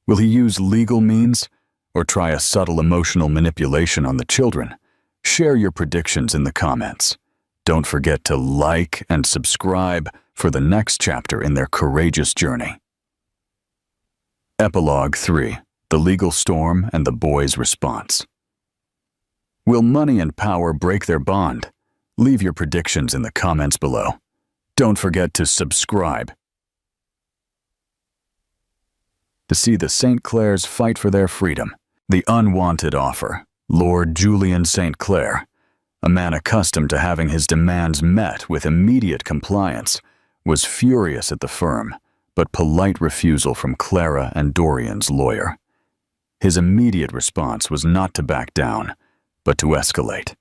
Will he use legal means, or try a subtle emotional manipulation on the children? Share your predictions in the comments. Don't forget to like and subscribe for the next chapter in their courageous journey. Epilogue 3. The Legal Storm and the Boys' Response. Will money and power break their bond? Leave your predictions in the comments below. Don't forget to subscribe to see the St. Clairs fight for their freedom. The unwanted offer. Lord Julian St. Clair, a man accustomed to having his demands met with immediate compliance, was furious at the firm, but polite refusal from Clara and Dorian's lawyer. His immediate response was not to back down, but to escalate.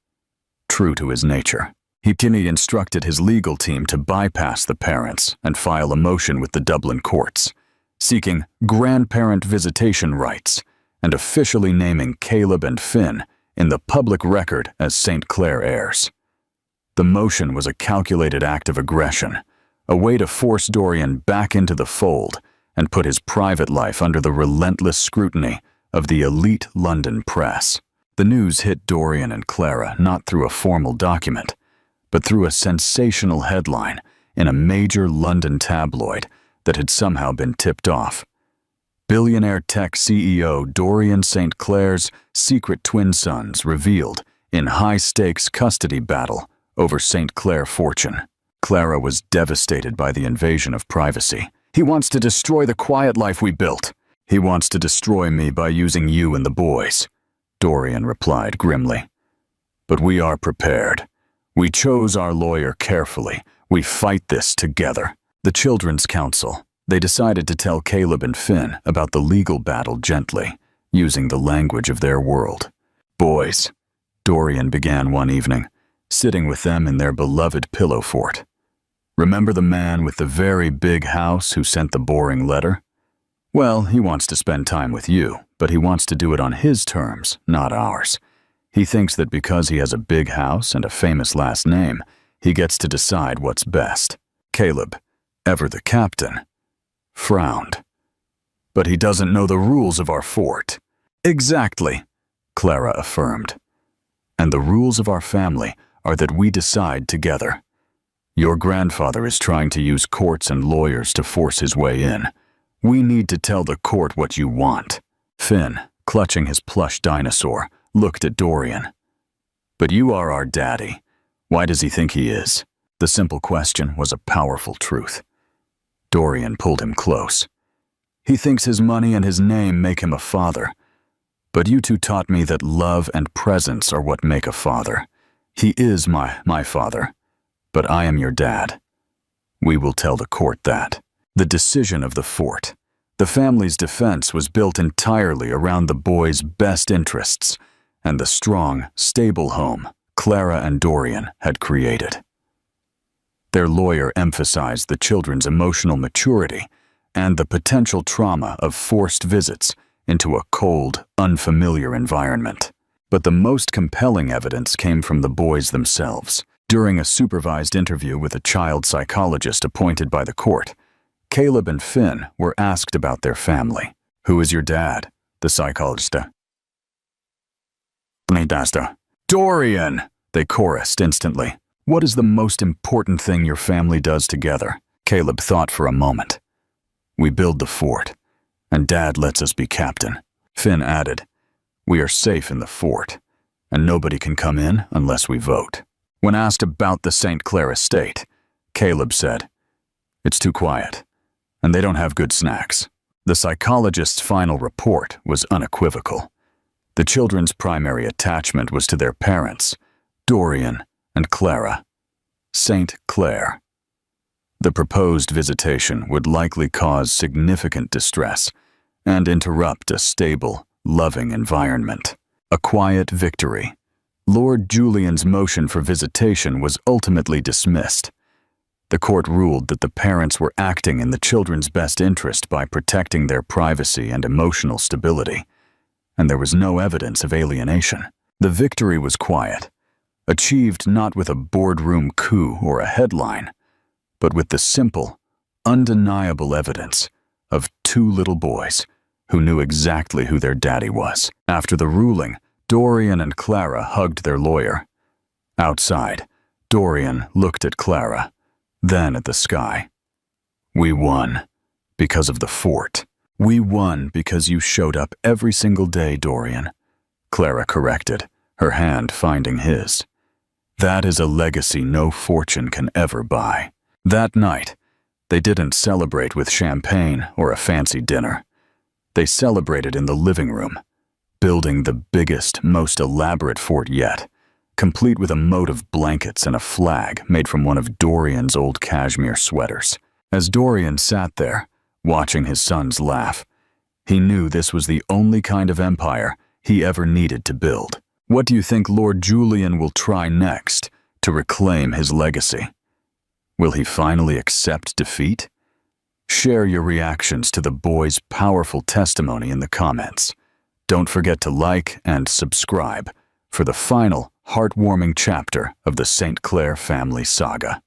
True to his nature, he instructed his legal team to bypass the parents and file a motion with the Dublin courts, seeking grandparent visitation rights and officially naming Caleb and Finn in the public record as St. Clair heirs. The motion was a calculated act of aggression, a way to force Dorian back into the fold and put his private life under the relentless scrutiny of the elite London press. The news hit Dorian and Clara not through a formal document, but through a sensational headline in a major London tabloid that had somehow been tipped off. Billionaire tech CEO Dorian St. Clair's secret twin sons revealed in high-stakes custody battle over St. Clair fortune. Clara was devastated by the invasion of privacy. He wants to destroy the quiet life we built. He wants to destroy me by using you and the boys, Dorian replied grimly. But we are prepared. We chose our lawyer carefully. We fight this together. The Children's Council. They decided to tell Caleb and Finn about the legal battle gently, using the language of their world. Boys, Dorian began one evening, sitting with them in their beloved pillow fort. Remember the man with the very big house who sent the boring letter? Well, he wants to spend time with you, but he wants to do it on his terms, not ours. He thinks that because he has a big house and a famous last name, he gets to decide what's best. Caleb, ever the captain, frowned. But he doesn't know the rules of our fort. Exactly, Clara affirmed. And the rules of our family are that we decide together. Your grandfather is trying to use courts and lawyers to force his way in. We need to tell the court what you want. Finn, clutching his plush dinosaur, looked at Dorian. But you are our daddy. Why does he think he is? The simple question was a powerful truth. Dorian pulled him close. He thinks his money and his name make him a father. But you two taught me that love and presence are what make a father. He is my father, but I am your dad. We will tell the court that. The decision of the fort. The family's defense was built entirely around the boys' best interests and the strong, stable home Clara and Dorian had created. Their lawyer emphasized the children's emotional maturity and the potential trauma of forced visits into a cold, unfamiliar environment. But the most compelling evidence came from the boys themselves. During a supervised interview with a child psychologist appointed by the court, Caleb and Finn were asked about their family. Who is your dad? The psychologist. Dorian! They chorused instantly. What is the most important thing your family does together? Caleb thought for a moment. We build the fort. and Dad lets us be captain. Finn added, "We are safe in the fort, and nobody can come in unless we vote." When asked about the St. Clair estate, Caleb said, "It's too quiet, and they don't have good snacks." The psychologist's final report was unequivocal. The children's primary attachment was to their parents, Dorian and Clara. St. Clair. The proposed visitation would likely cause significant distress and interrupt a stable, loving environment. A quiet victory. Lord Julian's motion for visitation was ultimately dismissed. The court ruled that the parents were acting in the children's best interest by protecting their privacy and emotional stability, and there was no evidence of alienation. The victory was quiet, achieved not with a boardroom coup or a headline, but with the simple, undeniable evidence of two little boys who knew exactly who their daddy was. After the ruling, Dorian and Clara hugged their lawyer. Outside, Dorian looked at Clara, then at the sky. "We won, because of the fort. We won because you showed up every single day, Dorian," Clara corrected, her hand finding his. "That is a legacy no fortune can ever buy." That night, they didn't celebrate with champagne or a fancy dinner. They celebrated in the living room, building the biggest, most elaborate fort yet, complete with a moat of blankets and a flag made from one of Dorian's old cashmere sweaters. As Dorian sat there, watching his sons laugh, he knew this was the only kind of empire he ever needed to build. What do you think Lord Julian will try next to reclaim his legacy? Will he finally accept defeat? Share your reactions to the boys' powerful testimony in the comments. Don't forget to like and subscribe for the final, heartwarming chapter of the St. Clair family saga.